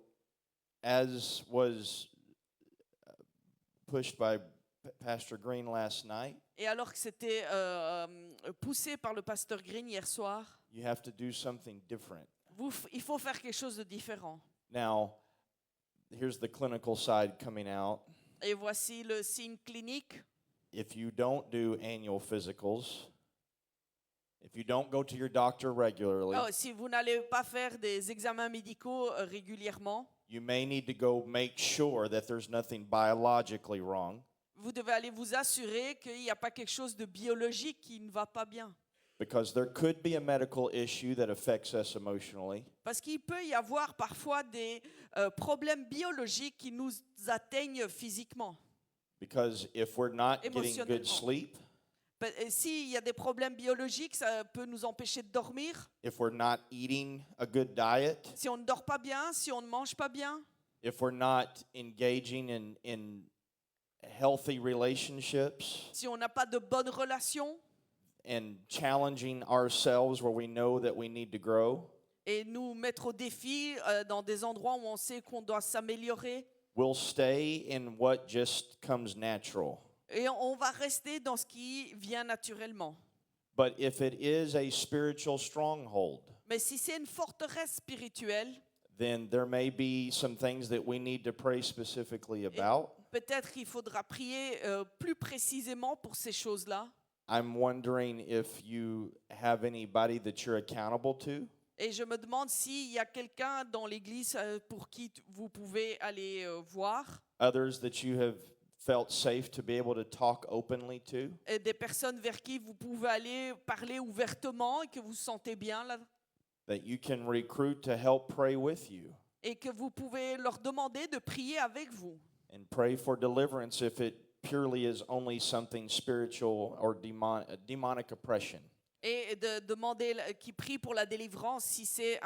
as was pushed by Pastor Green last night, Et alors que c'était poussé par le pasteur Green hier soir, you have to do something different. il faut faire quelque chose de différent. Now, here's the clinical side coming out. Et voici le signe clinique. If you don't do annual physicals, if you don't go to your doctor regularly, Si vous n'allez pas faire des examens médicaux régulièrement, you may need to go make sure that there's nothing biologically wrong, vous devez aller vous assurer qu'il n'y a pas quelque chose de biologique qui ne va pas bien. because there could be a medical issue that affects us emotionally. Parce qu'il peut y avoir parfois des problèmes biologiques qui nous atteignent physiquement. Because if we're not getting good Émotionnellement. sleep, S'il y a des problèmes biologiques, ça peut nous empêcher de dormir. if we're not eating a good diet, Si on ne dort pas bien, si on ne mange pas bien, if we're not engaging in healthy relationships si on n'a pas de bonnes relations and challenging ourselves where we know that we need to grow, et nous mettre au défi dans des endroits où on sait qu'on doit s'améliorer, we'll stay in what just comes natural. et on va rester dans ce qui vient naturellement. But if it is a spiritual stronghold, Mais si c'est une forteresse spirituelle, then there may be some things that we need to pray specifically about. peut-être qu'il faudra prier plus précisément pour ces choses-là. I'm wondering if you have anybody that you're accountable to. Et je me demande s'il y a quelqu'un dans l'église pour qui vous pouvez aller voir, Others that you have felt safe to be able to talk openly to. et des personnes vers qui vous pouvez aller parler ouvertement et que vous vous sentez bien là, That you can recruit to help pray with you et que vous pouvez leur demander de prier avec vous. and pray for deliverance if it purely is only something spiritual or demonic oppression. Et de demander qu'ils prient pour la délivrance si c'est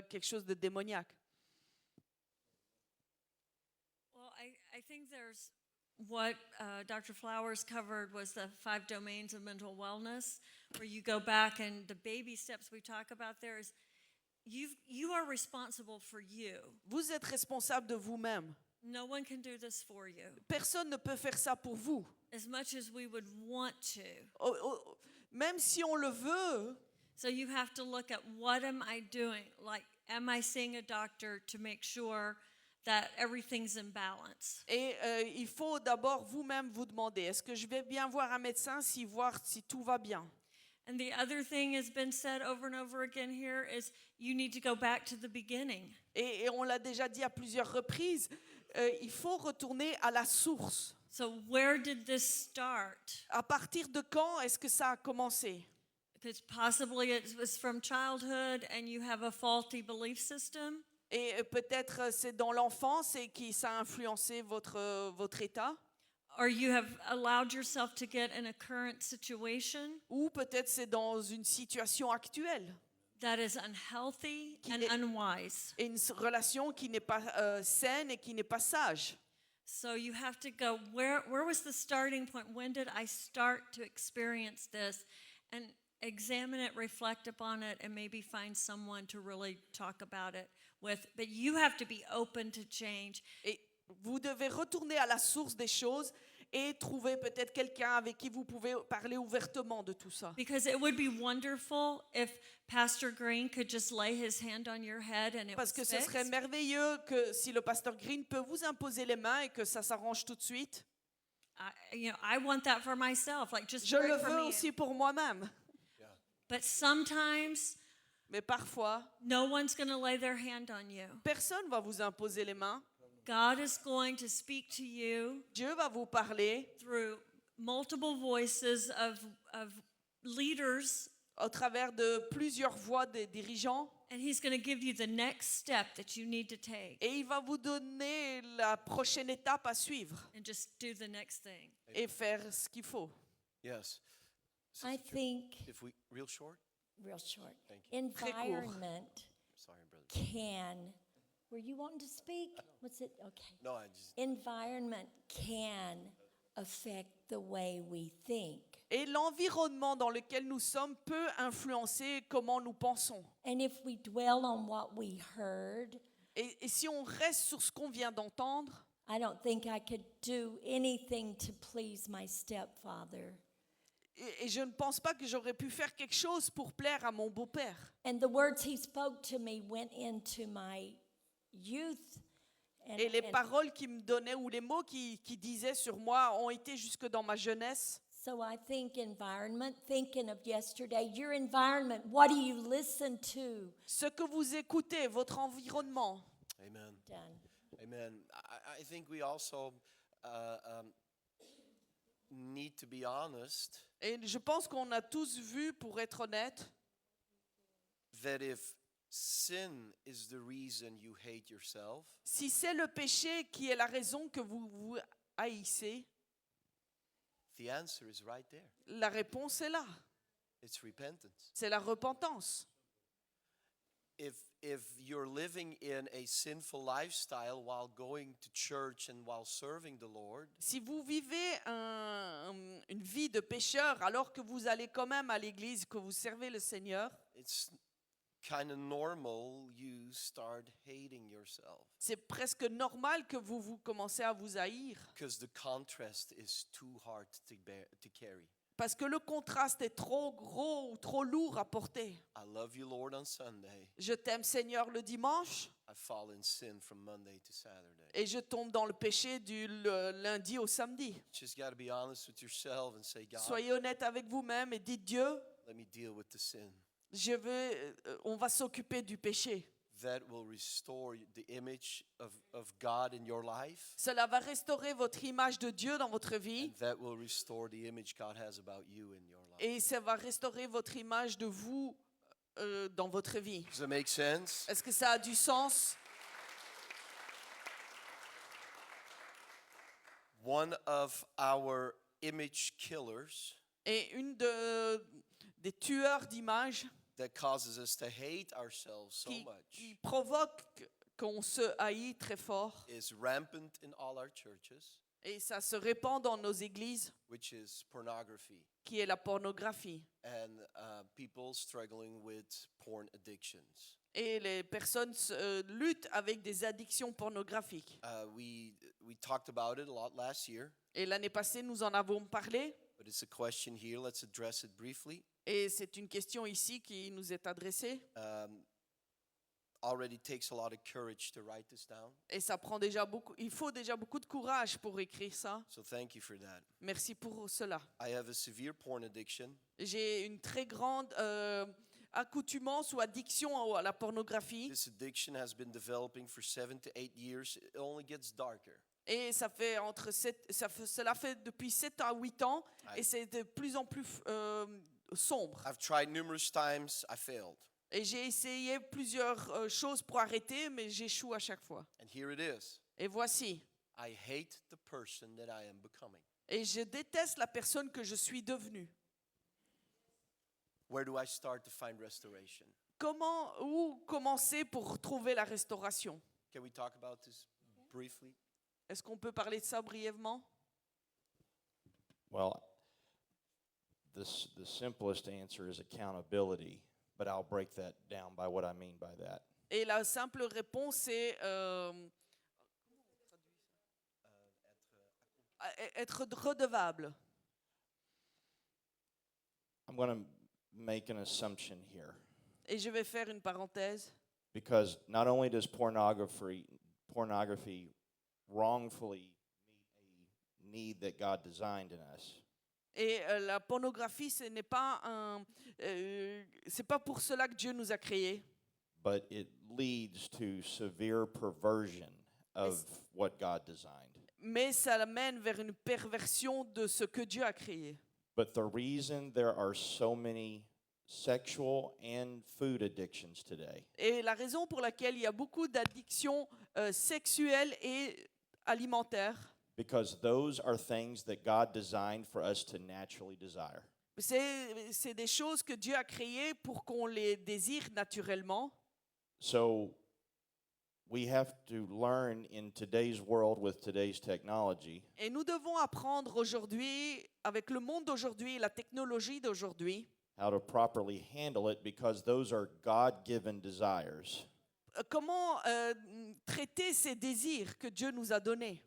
quelque chose de démoniaque. Well, I think there's what Dr. Flowers covered was the 5 domains of mental wellness, where you go back and the baby steps we talk about there is you are responsible for you. Vous êtes responsable de vous-même. No one can do this for you. Personne ne peut faire ça pour vous. As much as we would want to. Même si on le veut, So you have to look at what am I doing? Like, am I seeing a doctor to make sure that everything's in balance. Et il faut d'abord vous-même vous demander, est-ce que je vais bien voir un médecin, voir si tout va bien? And the other thing has been said over and over again here is you need to go back to the beginning. Et on l'a déjà dit à plusieurs reprises, il faut retourner à la source. So where did this start? À partir de quand est-ce que ça a commencé? Because possibly it was from childhood and you have a faulty belief system. Et peut-être c'est dans l'enfance et qui ça a influencé votre état. Or you have allowed yourself to get in a current situation Ou peut-être c'est dans une situation actuelle. that is unhealthy and est- unwise. Et une relation qui n'est pas saine et qui n'est pas sage. So you have to go, where was the starting point? When did I start to experience this? And examine it, reflect upon it, and maybe find someone to really talk about it with. But you have to be open to change. Et vous devez retourner à la source des choses et trouver peut-être quelqu'un avec qui vous pouvez parler ouvertement de tout ça. Because it would be wonderful if Pastor Green could just lay his hand on your head and it Parce was que ce serait fixed. merveilleux que si le pasteur Green peut vous imposer les mains et que ça s'arrange tout de suite. I want that for myself. Like just Je pray le for veux me. aussi pour moi-même. But sometimes Mais parfois, no one's going to lay their hand on you. personne va vous imposer les mains. God is going to speak to you Dieu va vous parler through multiple voices of leaders, au travers de plusieurs voix des dirigeants and He's going to give you the next step that you need to take et il va vous donner la prochaine étape à suivre and just do the next thing. et faire ce qu'il faut. Yes. I Sister Ju- think, If we, real short? real short, Thank you. Très court. environment Sorry, brother. can, were you wanting to speak? What's it? Okay. No, I just, Environment can affect the way we think. Et l'environnement dans lequel nous sommes peut influencer comment nous pensons. And if we dwell on what we heard, Et si on reste sur ce qu'on vient d'entendre, I don't think I could do anything to please my stepfather. et je ne pense pas que j'aurais pu faire quelque chose pour plaire à mon beau-père. And the words he spoke to me went into my youth. Et les paroles qu'il me donnait ou les mots qu'il disait sur moi ont été jusque dans ma jeunesse. So I think environment, thinking of yesterday, your environment, what do you listen to? Ce que vous écoutez, votre environnement. amen. Done. Amen. I think we also need to be honest Et je pense qu'on a tous vu, pour être honnête, that if sin is the reason you hate yourself, si c'est le péché qui est la raison que vous vous haïssez, the answer is right there. la réponse est là. It's repentance. C'est la repentance. If you're living in a sinful lifestyle while going to church and while serving the Lord, Si vous vivez une vie de pécheur alors que vous allez quand même à l'église, que vous servez le Seigneur, it's kind of normal you start hating yourself c'est presque normal que vous commencez à vous haïr. because the contrast is too hard to bear, to carry. Parce que le contraste est trop gros ou trop lourd à porter. I love you, Lord, on Sunday. Je t'aime Seigneur le dimanche I fall in sin from Monday to Saturday. et je tombe dans le péché du lundi au samedi. Just got to be honest with yourself and say, God, Soyez honnête avec vous-même et dites Dieu, let me deal with the sin. on va s'occuper du péché. That will restore the image of God in your life. Cela va restaurer votre image de Dieu dans votre vie And that will restore the image God has about you in your life. et ça va restaurer votre image de vous dans votre vie. Does that make sense? Est-ce que ça a du sens? One of our image killers Et des tueurs d'images that causes us to hate ourselves so qui much provoquent qu'on se haït très fort is rampant in all our churches, et ça se répand dans nos églises, which is pornography qui est la pornographie. and people struggling with porn addictions. Et les personnes luttent avec des addictions pornographiques. We talked about it a lot last year, Et l'année passée, nous en avons parlé. but it's a question here. Let's address it briefly. Et c'est une question ici qui nous est adressée. already takes a lot of courage to write this down. Et ça prend déjà beaucoup, il faut déjà beaucoup de courage pour écrire ça. So thank you for that. Merci pour cela. I have a severe porn addiction. J'ai une très grande accoutumance ou addiction à la pornographie. This addiction has been developing for 7 to 8 years. It only gets darker. Et cela fait depuis 7 à 8 ans et c'est de plus en plus sombre. I've tried numerous times. I failed. Et j'ai essayé plusieurs choses pour arrêter, mais j'échoue à chaque fois. And here it is. Et voici. I hate the person that I am becoming. Et je déteste la personne que je suis devenue. Where do I start to find restoration? Où commencer pour trouver la restauration? Can we talk about this briefly? Est-ce qu'on peut parler de ça brièvement? Well, the simplest answer is accountability, but I'll break that down by what I mean by that. Et la simple réponse c'est être redevable. I'm going to make an assumption here, Et je vais faire une parenthèse. because not only does pornography wrongfully meet a need that God designed in us, Et la pornographie, c'est pas pour cela que Dieu nous a créés, but it leads to severe perversion of what God designed. mais ça l'amène vers une perversion de ce que Dieu a créé. But the reason there are so many sexual and food addictions today Et la raison pour laquelle il y a beaucoup d'addictions sexuelles et alimentaires, because those are things that God designed for us to naturally desire. c'est des choses que Dieu a créées pour qu'on les désire naturellement. So we have to learn in today's world with today's technology Et nous devons apprendre aujourd'hui, avec le monde d'aujourd'hui et la technologie d'aujourd'hui, how to properly handle it, because those are God-given desires. Comment traiter ces désirs que Dieu nous a donnés.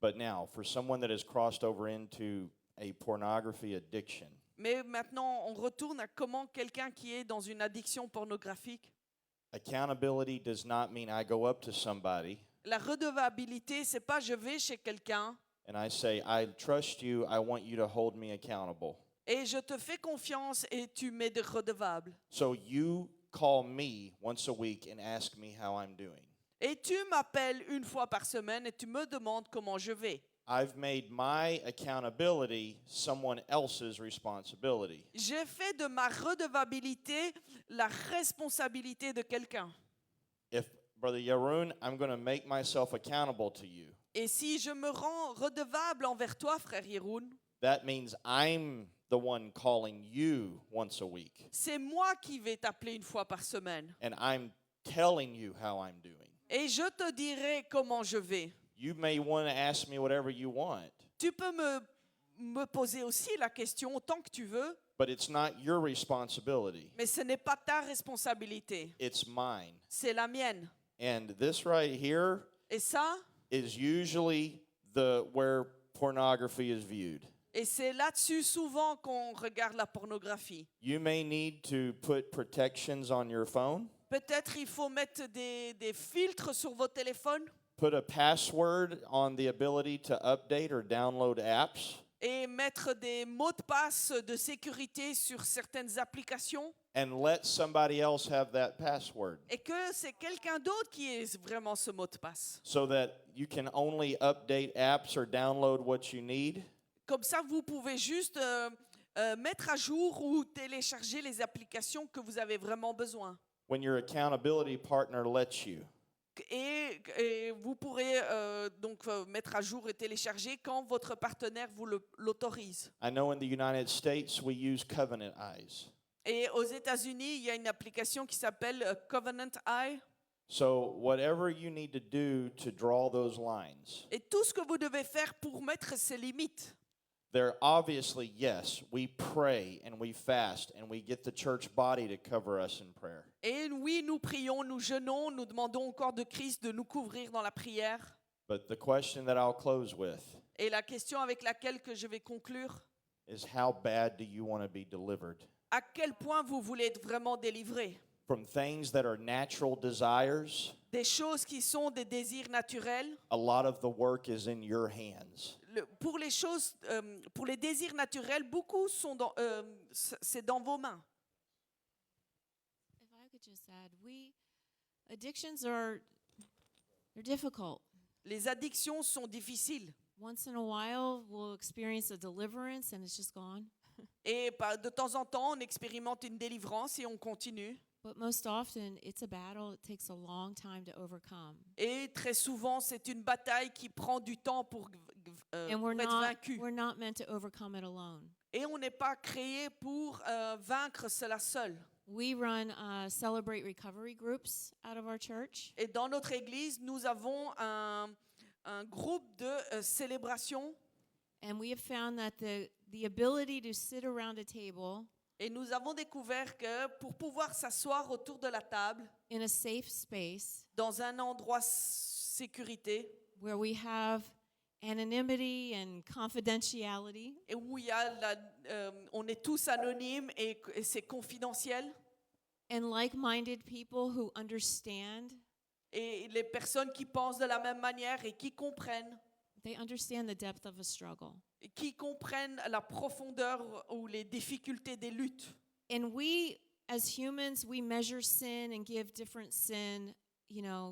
But now, for someone that has crossed over into a pornography addiction, Mais maintenant, on retourne à comment quelqu'un qui est dans une addiction pornographique. accountability does not mean I go up to somebody La redevabilité, c'est pas je vais chez quelqu'un and I say, I trust you, I want you to hold me accountable. et je te fais confiance et tu m'es redevable. So you call me once a week and ask me how I'm doing. Et tu m'appelles une fois par semaine et tu me demandes comment je vais. I've made my accountability someone else's responsibility. J'ai fait de ma redevabilité la responsabilité de quelqu'un. If, Brother Yaroon, I'm going to make myself accountable to you, Et si je me rends redevable envers toi, frère Yeroun, that means I'm the one calling you once a week, c'est moi qui vais t'appeler une fois par semaine. and I'm telling you how I'm doing. Et je te dirai comment je vais. You may want to ask me whatever you want, Tu peux me poser aussi la question autant que tu veux, but it's not your responsibility. mais ce n'est pas ta responsabilité, It's mine. c'est la mienne. And this right here Et ça, is usually where pornography is viewed. et c'est là-dessus souvent qu'on regarde la pornographie. You may need to put protections on your phone, Peut-être il faut mettre des filtres sur vos téléphones put a password on the ability to update or download apps, et mettre des mots de passe de sécurité sur certaines applications and let somebody else have that password et que c'est quelqu'un d'autre qui ait vraiment ce mot de passe. so that you can only update apps or download what you need. Comme ça, vous pouvez juste mettre à jour ou télécharger les applications que vous avez vraiment besoin. When your accountability partner lets you. Et vous pourrez donc mettre à jour et télécharger quand votre partenaire vous l'autorise. I know in the United States we use Covenant Eyes. Et aux États-Unis, il y a une application qui s'appelle Covenant Eye. So whatever you need to do to draw those lines, Et tout ce que vous devez faire pour mettre ces limites. there obviously, yes, we pray and we fast and we get the church body to cover us in prayer. Et oui, nous prions, nous jeûnons, nous demandons au corps de Christ de nous couvrir dans la prière. But the question that I'll close with Et la question avec laquelle que je vais conclure, is, how bad do you want to be delivered? à quel point vous voulez être vraiment délivré? from things that are natural desires, des choses qui sont des désirs naturels. a lot of the work is in your hands. Pour les choses, pour les désirs naturels, beaucoup sont c'est dans vos mains. If I could just add, addictions are they're difficult. Les addictions sont difficiles. Once in a while, we'll experience a deliverance and it's just gone. Et de temps en temps, on expérimente une délivrance et on continue. But most often, it's a battle. It takes a long time to overcome. Et très souvent, c'est une bataille qui prend du temps pour And être vaincu. we're not meant to overcome it alone. Et on n'est pas créé pour vaincre cela seul. We run Celebrate Recovery groups out of our church. Et dans notre église, nous avons un groupe de célébration. And we have found that the ability to sit around a table Et nous avons découvert que pour pouvoir s'asseoir autour de la table, in a safe space dans un endroit sécurité, where we have anonymity and confidentiality, et où il y a on est tous anonymes et c'est confidentiel, and like-minded people who understand, et les personnes qui pensent de la même manière et qui comprennent the depth of a struggle. qui comprennent la profondeur ou les difficultés des luttes. And we, as humans, we measure sin and give different sin,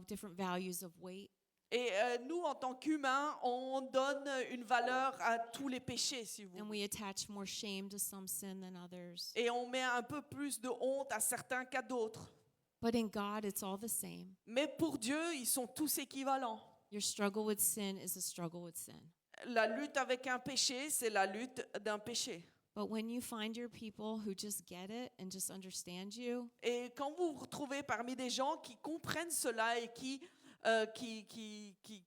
different values of weight. Et nous, en tant qu'humains, on donne une valeur à tous les péchés, si vous And voulez. we attach more shame to some sin than others. Et on met un peu plus de honte à certains qu'à d'autres. But in God, it's all the same. Mais pour Dieu, ils sont tous équivalents. Your struggle with sin is a struggle with sin. La lutte avec un péché, c'est la lutte d'un péché. But when you find your people who just get it and just understand you, Et quand vous vous retrouvez parmi des gens qui comprennent cela et qui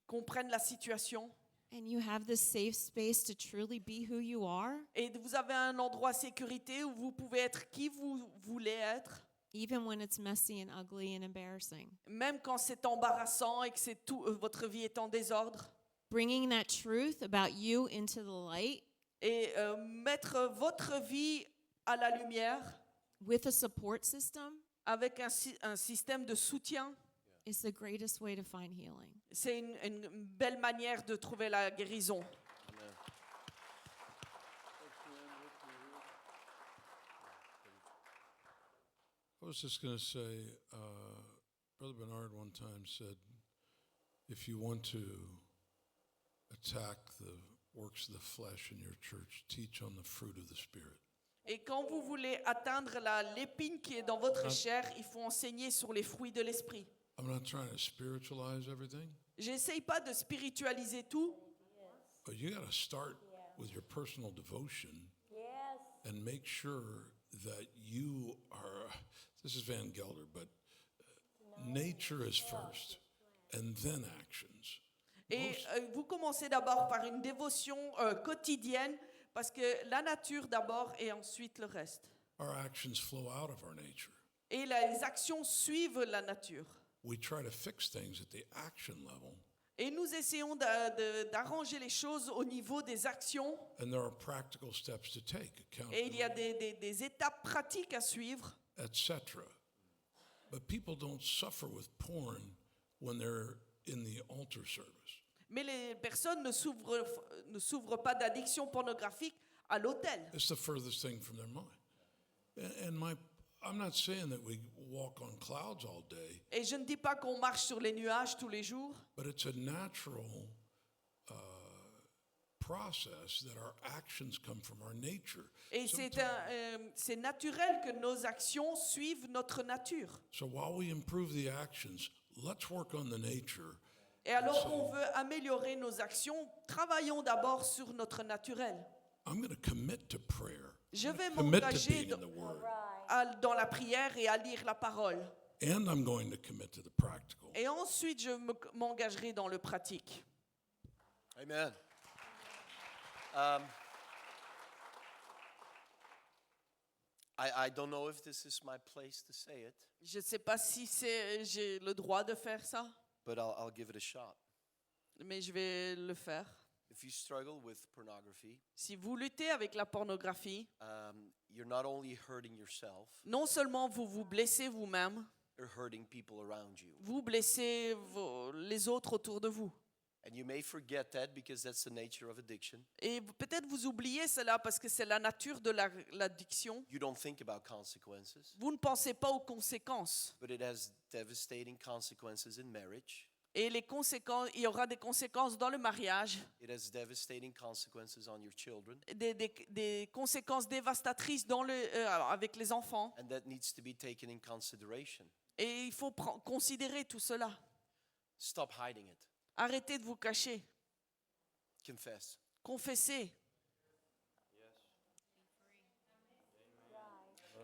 comprennent la situation, and you have this safe space to truly be who you are, et vous avez un endroit sécurité où vous pouvez être qui vous voulez être, even when it's messy and ugly and embarrassing. même quand c'est embarrassant et que c'est tout, votre vie est en désordre, Bringing that truth about you into the light et mettre votre vie à la lumière with a support system avec un système de soutien, is the greatest way to find healing. c'est une belle manière de trouver la guérison. I was just going to say, Brother Bernard one time said, if you want to attack the works of the flesh in your church, teach on the fruit of the Spirit. Et quand vous voulez atteindre l'épine qui est dans votre chair, il faut enseigner sur les fruits de l'esprit. I'm not trying to spiritualize everything, J'essaye pas de spiritualiser tout, but you got to start with your personal devotion and make sure that you are, this is Van Gelder, but nature is first and then actions. et vous commencez d'abord par une dévotion quotidienne, parce que la nature d'abord et ensuite le reste. Our actions flow out of our nature. Et les actions suivent la nature. We try to fix things at the action level, Et nous essayons d'arranger les choses au niveau des actions, and there are practical steps to take, et il y a accountability, des étapes pratiques à suivre. etc. But people don't suffer with porn when they're in the altar service. Mais les personnes ne s'ouvrent pas d'addiction pornographique à l'autel. It's the furthest thing from their mind. And I'm not saying that we walk on clouds all day, Et je ne dis pas qu'on marche sur les nuages tous les jours, but it's a natural process that our actions come from our nature. et c'est naturel que nos actions suivent notre nature. So while we improve the actions, let's work on the nature. Et alors qu'on veut améliorer nos actions, travaillons d'abord sur notre naturel. I'm going to commit to prayer. Je vais Commit to m'engager being in the Word. dans la prière et à lire la parole. And I'm going to commit to the practical. Et ensuite, je m'engagerai dans le pratique. Amen. I don't know if this is my place to say it, Je ne sais pas si j'ai le droit de faire ça, but I'll give it a shot. mais je vais le faire. If you struggle with pornography, Si vous luttez avec la pornographie, you're not only hurting yourself, non seulement vous vous blessez vous-même, you're hurting people around you. vous blessez les autres autour de vous. And you may forget that because that's the nature of addiction. Et peut-être vous oubliez cela parce que c'est la nature de l'addiction. You don't think about consequences, Vous ne pensez pas aux conséquences. but it has devastating consequences in marriage. Et les conséquences, il y aura des conséquences dans le mariage, It has devastating consequences on your children, des conséquences dévastatrices avec les enfants. and that needs to be taken in consideration. Et il faut considérer tout cela. Stop hiding it. Arrêtez de vous cacher. Confess. Confessez.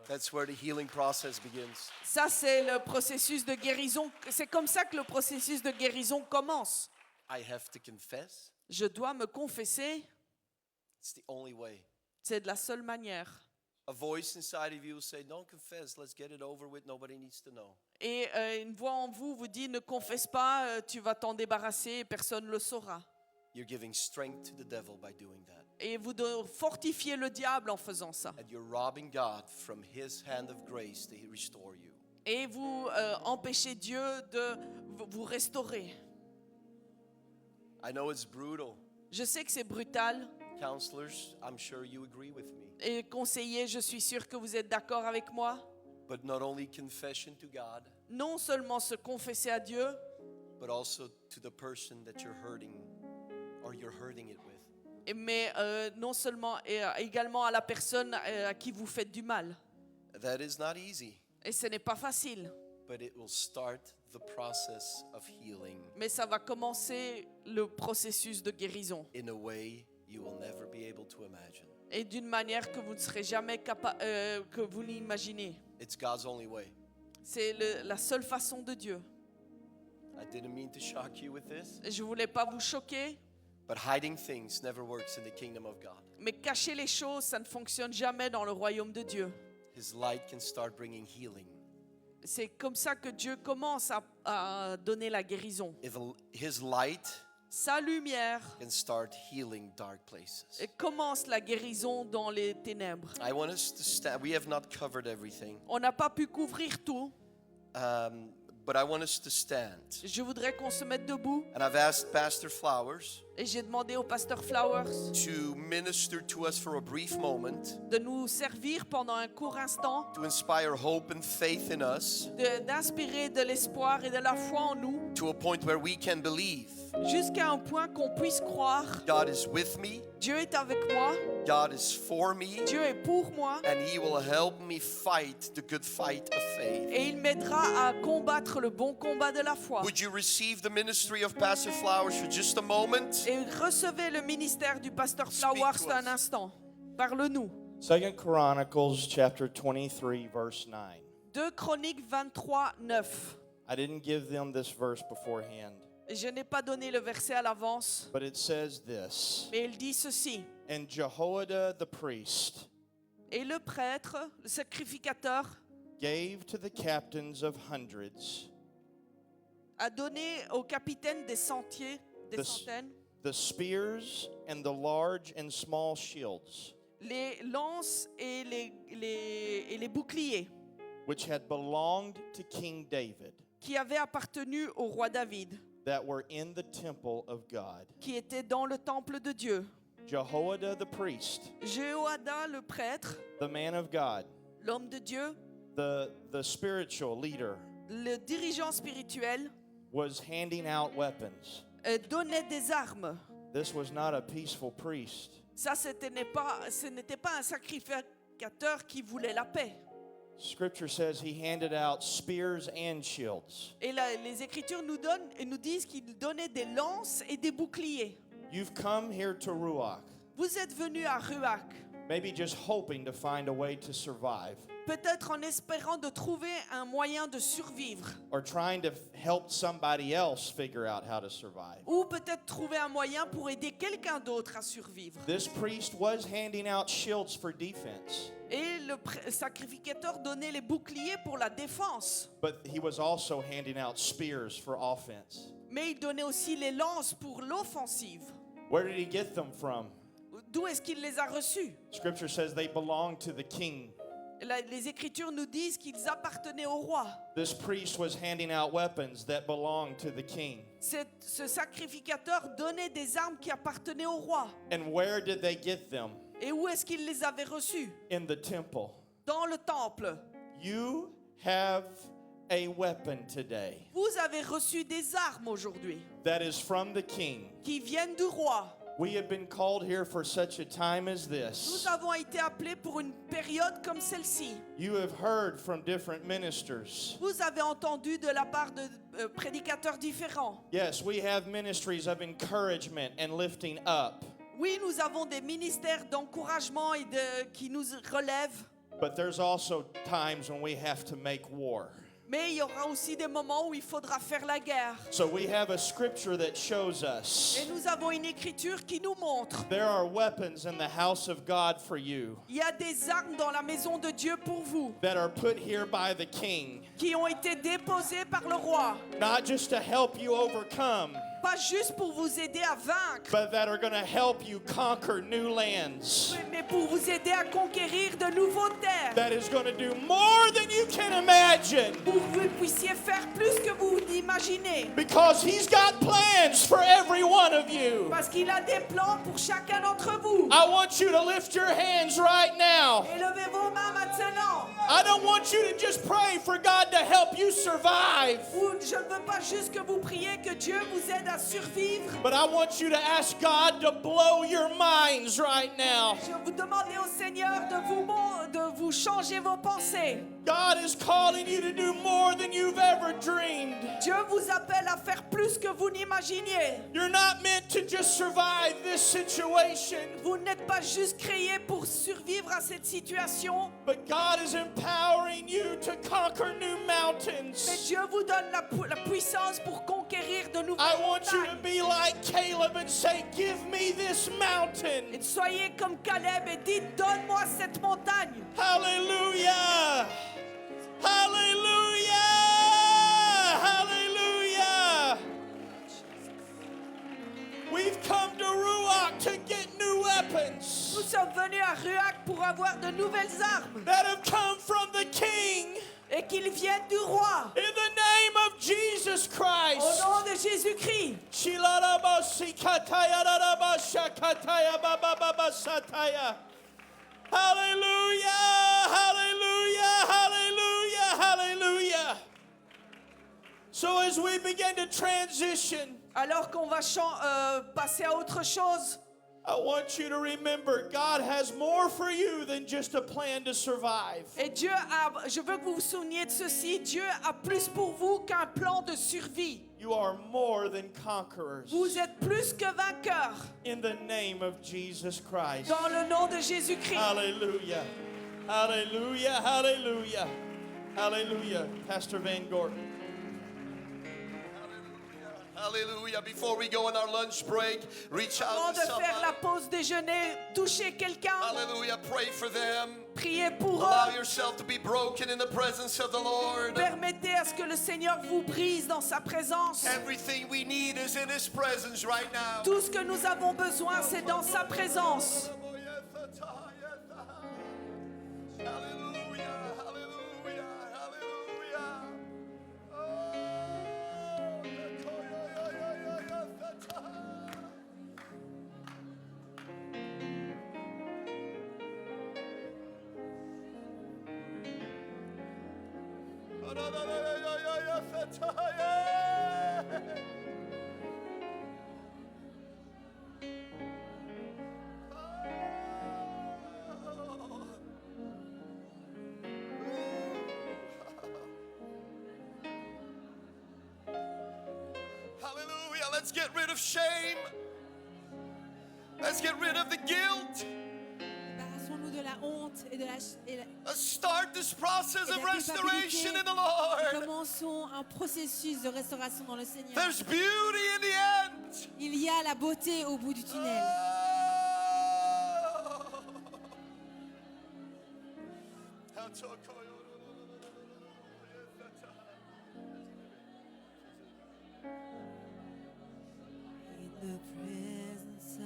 That's where the healing process begins. Ça, c'est le processus de guérison. C'est comme ça que le processus de guérison commence. I have to confess. Je dois me confesser. It's the only way. C'est de la seule manière. A voice inside of you will say, don't confess, let's get it over with, nobody needs to know. Et une voix en vous vous dit, ne confesse pas, tu vas t'en débarrasser et personne ne le saura. You're giving strength to the devil by doing that. Et vous devez fortifier le diable en faisant ça. And you're robbing God from his hand of grace to restore you. Et vous empêchez Dieu de vous restaurer. I know it's brutal. Je sais que c'est brutal. Counselors, I'm sure you agree with me. Et conseillers, je suis sûr que vous êtes d'accord avec moi. But not only confession to God, Non seulement se confesser à Dieu, but also to the person that you're hurting or you're hurting it with. mais non seulement et également à la personne à qui vous faites du mal. That is not easy, Et ce n'est pas facile, but it will start the process of healing mais ça va commencer le processus de guérison. in a way you will never be able to imagine. Et d'une manière que vous ne serez jamais capable, que vous n'imaginez. It's God's only way. C'est la seule façon de Dieu. I didn't mean to shock you with this, Je ne voulais pas vous choquer, but hiding things never works in the kingdom of God. mais cacher les choses, ça ne fonctionne jamais dans le royaume de Dieu. His light can start bringing healing. C'est comme ça que Dieu commence à donner la guérison. If his light Sa lumière can start healing dark places. commence la guérison dans les ténèbres. I want us to stand. We have not covered everything, On n'a pas pu couvrir tout. but I want us to stand. Je voudrais qu'on se mette debout. And I've asked Pastor Flowers Et j'ai demandé au pasteur Flowers to minister to us for a brief moment, de nous servir pendant un court instant, to inspire hope and faith in us, d'inspirer de l'espoir et de la foi en nous, to a point where we can believe. jusqu'à un point qu'on puisse croire. God is with me, Dieu est avec moi, God is for me, Dieu est pour moi, and He will help me fight the good fight of faith. et il m'aidera à combattre le bon combat de la foi. Would you receive the ministry of Pastor Flowers for just a moment? Et recevez le ministère du pasteur Speak Flowers to un us. instant. Parle-nous. 2 Chronicles chapter 23 verse 9. 2 Chroniques 23, 9. I didn't give them this verse beforehand, Je n'ai pas donné le verset à l'avance, but it says this. mais il dit ceci. And Jehoiada the priest Et le prêtre, le sacrificateur, gave to the captains of hundreds a donné au capitaine des sentiers, des The- centaines, the spears and the large and small shields, les lances et les boucliers which had belonged to King David, qui avaient appartenu au roi David, that were in the temple of God. qui étaient dans le temple de Dieu. Jehoiada the priest, Jéhoiada le prêtre, the man of God, l'homme de Dieu, the spiritual leader, le dirigeant spirituel, was handing out weapons. donnait des armes. This was not a peaceful priest. Ça, ce n'était pas un sacrificateur qui voulait la paix. Scripture says he handed out spears and shields. Et les Écritures nous disent qu'il donnait des lances et des boucliers. You've come here to Ruach, Vous êtes venus à Ruach, maybe just hoping to find a way to survive, peut-être en espérant de trouver un moyen de survivre, or trying to help somebody else figure out how to survive. ou peut-être trouver un moyen pour aider quelqu'un d'autre à survivre. This priest was handing out shields for defense, Et le sacrificateur donnait les boucliers pour la défense, but he was also handing out spears for offense. mais il donnait aussi les lances pour l'offensive. Where did he get them from? D'où est-ce qu'il les a reçus? Scripture says they belong to the king. Les Écritures nous disent qu'ils appartenaient au roi. This priest was handing out weapons that belonged to the king. Ce sacrificateur donnait des armes qui appartenaient au roi. And where did they get them? Et où est-ce qu'il les avait reçus? In the temple. Dans le temple. You have a weapon today Vous avez reçu des armes aujourd'hui that is from the king. qui viennent du roi. We have been called here for such a time as Nous this. avons été appelés pour une période comme celle-ci. You have heard from different ministers. Vous avez entendu de la part de prédicateurs différents. Yes, we have ministries of encouragement and lifting up. Oui, nous avons des ministères d'encouragement et qui nous relèvent. But there's also times when we have to make war. Mais il y aura aussi des moments où il faudra faire la guerre. So we have a scripture that shows us Et nous avons une écriture qui nous montre. there are weapons in the house of God for you Il y a des armes dans la maison de Dieu pour vous, that are put here by the king, qui ont été déposées par le roi. not just to help you overcome, Pas juste pour vous aider à vaincre, but that are going to help you conquer new lands. mais pour vous aider à conquérir de nouveaux terres. That is going to do more than you can imagine. Pour que vous puissiez faire plus que vous imaginez. Because he's got plans for every one of you. Parce qu'il a des plans pour chacun d'entre vous. I want you to lift your hands right now. Élevez vos mains maintenant. I don't want you to just pray for God to help you survive. Je ne veux pas juste que vous priez que Dieu vous aide à survivre. But I want you to ask God to blow your minds right now. Je vous demandais au Seigneur de vous changer vos pensées. God is calling you to do more than you've ever dreamed. Dieu vous appelle à faire plus que vous n'imaginiez. You're not meant to just survive this situation, Vous n'êtes pas juste créé pour survivre à cette situation, but God is empowering you to conquer new mais mountains. Dieu vous donne la puissance pour conquérir de nouvelles I want you to montagnes. be like Caleb and say, "Give me this Et mountain." soyez comme Caleb et dites, donne-moi cette montagne. Hallelujah! Hallelujah! Hallelujah! We've come to Ruach to get new weapons Nous sommes venus à Ruach pour avoir de nouvelles armes that have come from the King et qu'ils viennent du roi. in the name of Jesus Au Christ. nom de Jésus-Christ. Hallelujah! Hallelujah! Hallelujah! Hallelujah! So as we begin to transition, Alors qu'on va passer à autre chose, I want you to remember God has more for you than just a plan to survive. et je veux que vous vous souveniez de ceci, Dieu a plus pour vous qu'un plan de survie. You are more than conquerors Vous êtes plus que vainqueurs in the name of Jesus Christ. dans le nom de Jésus-Christ. Hallelujah. Hallelujah. Hallelujah. Hallelujah. Pastor Van Gorton. Hallelujah. Before we go on our lunch break, reach Avant out de to faire la somebody. pause déjeuner, touchez quelqu'un, Hallelujah. Pray for them. priez pour Allow eux. yourself to be broken in the presence of the Lord. Permettez à ce que le Seigneur vous brise dans sa présence. Everything we need is in His presence right now. Tout ce que nous avons besoin, c'est dans sa présence. Hallelujah, hallelujah, hallelujah. Hallelujah. Let's get rid of shame. Let's get rid of the guilt. Débarrassons-nous de la honte et de Let's start this process Et of la restoration culpabilité. in the Lord. Commençons un processus de restauration dans le Seigneur. There's beauty in the end. Il y a la beauté au bout du tunnel. In the presence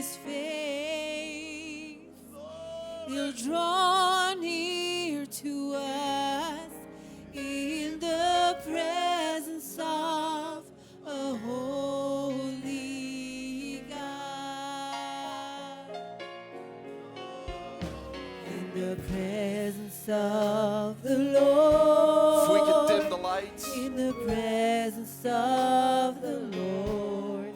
His face. He'll draw near to us in the presence of a holy God. In the presence of the Lord. If we could dim the lights. In the presence of the Lord,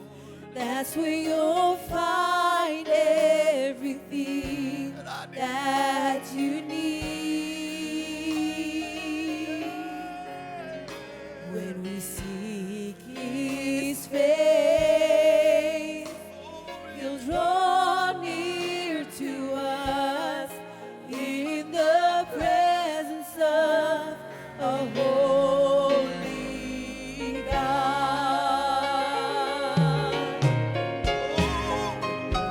that's where you'll find everything that you need. When we seek His face, He'll draw near to us in the presence of a holy God.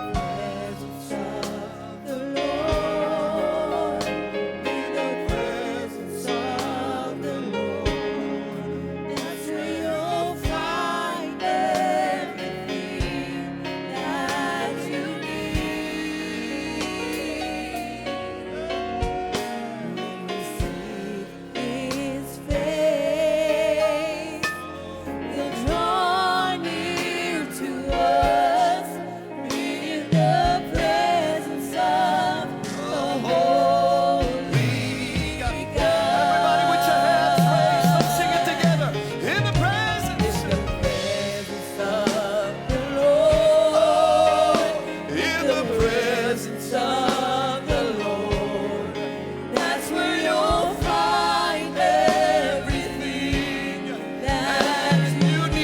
The presence of the Lord, in the presence of the Lord, that's where you'll find everything that you need. When we seek His face, He'll draw near to us in the presence of a holy God. Everybody with your hands raised, let's sing it together. In the presence. In the presence of the Lord, In the presence of the Lord, that's where you'll find everything that you need.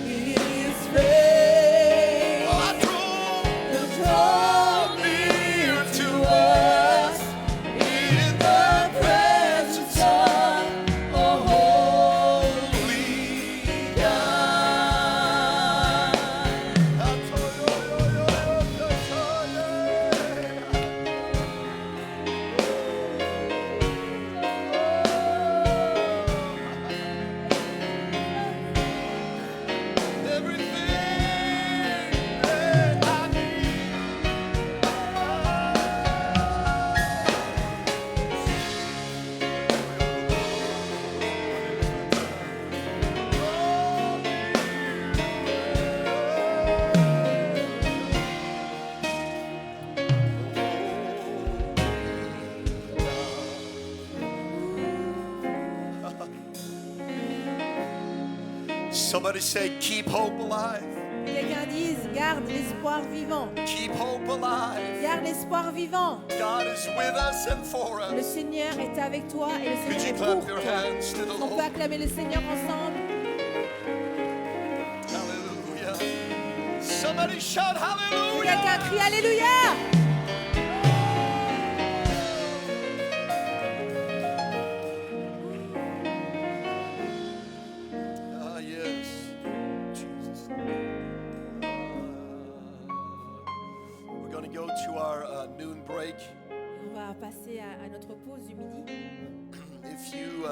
His face, He'll draw near to us in the presence of a holy God. Somebody say, keep hope alive. Quelqu'un dise, garde l'espoir vivant. Keep hope alive. Garde l'espoir vivant. God is with us and for Le us. Seigneur est avec toi et le Could you Seigneur est clap pour your toi. hands to the On peut Lord? acclamer le Seigneur ensemble. Hallelujah. Somebody shout hallelujah. Quelqu'un crie Alléluia. Ah, yes. Jesus. We're going to go to our noon break. On va passer à notre pause du midi. If you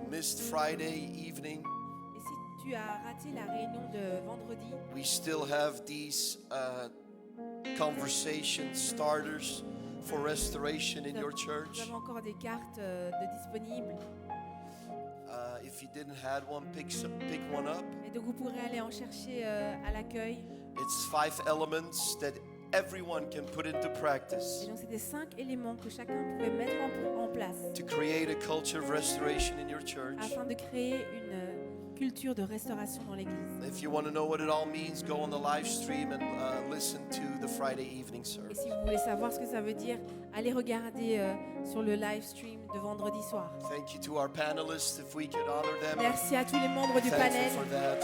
missed Friday evening, Et si tu as raté la réunion de vendredi, we still have these conversation starters for restoration in your nous church. avons encore des cartes de disponibles. If you didn't have one, pick one up. Et donc vous pourrez aller en chercher à l'accueil. It's 5 elements that everyone can put into Et practice donc c'était 5 éléments que chacun pouvait mettre en place to create a culture of restoration in your church. afin de créer une culture de restauration dans l'Église. If you want to know what it all means, go on the live stream and listen to the Friday evening Et service. si vous voulez savoir ce que ça veut dire, allez regarder sur le live stream de vendredi soir. Thank you to our panelists, if we could honor them. Merci à tous les membres du panel. Thankful for that.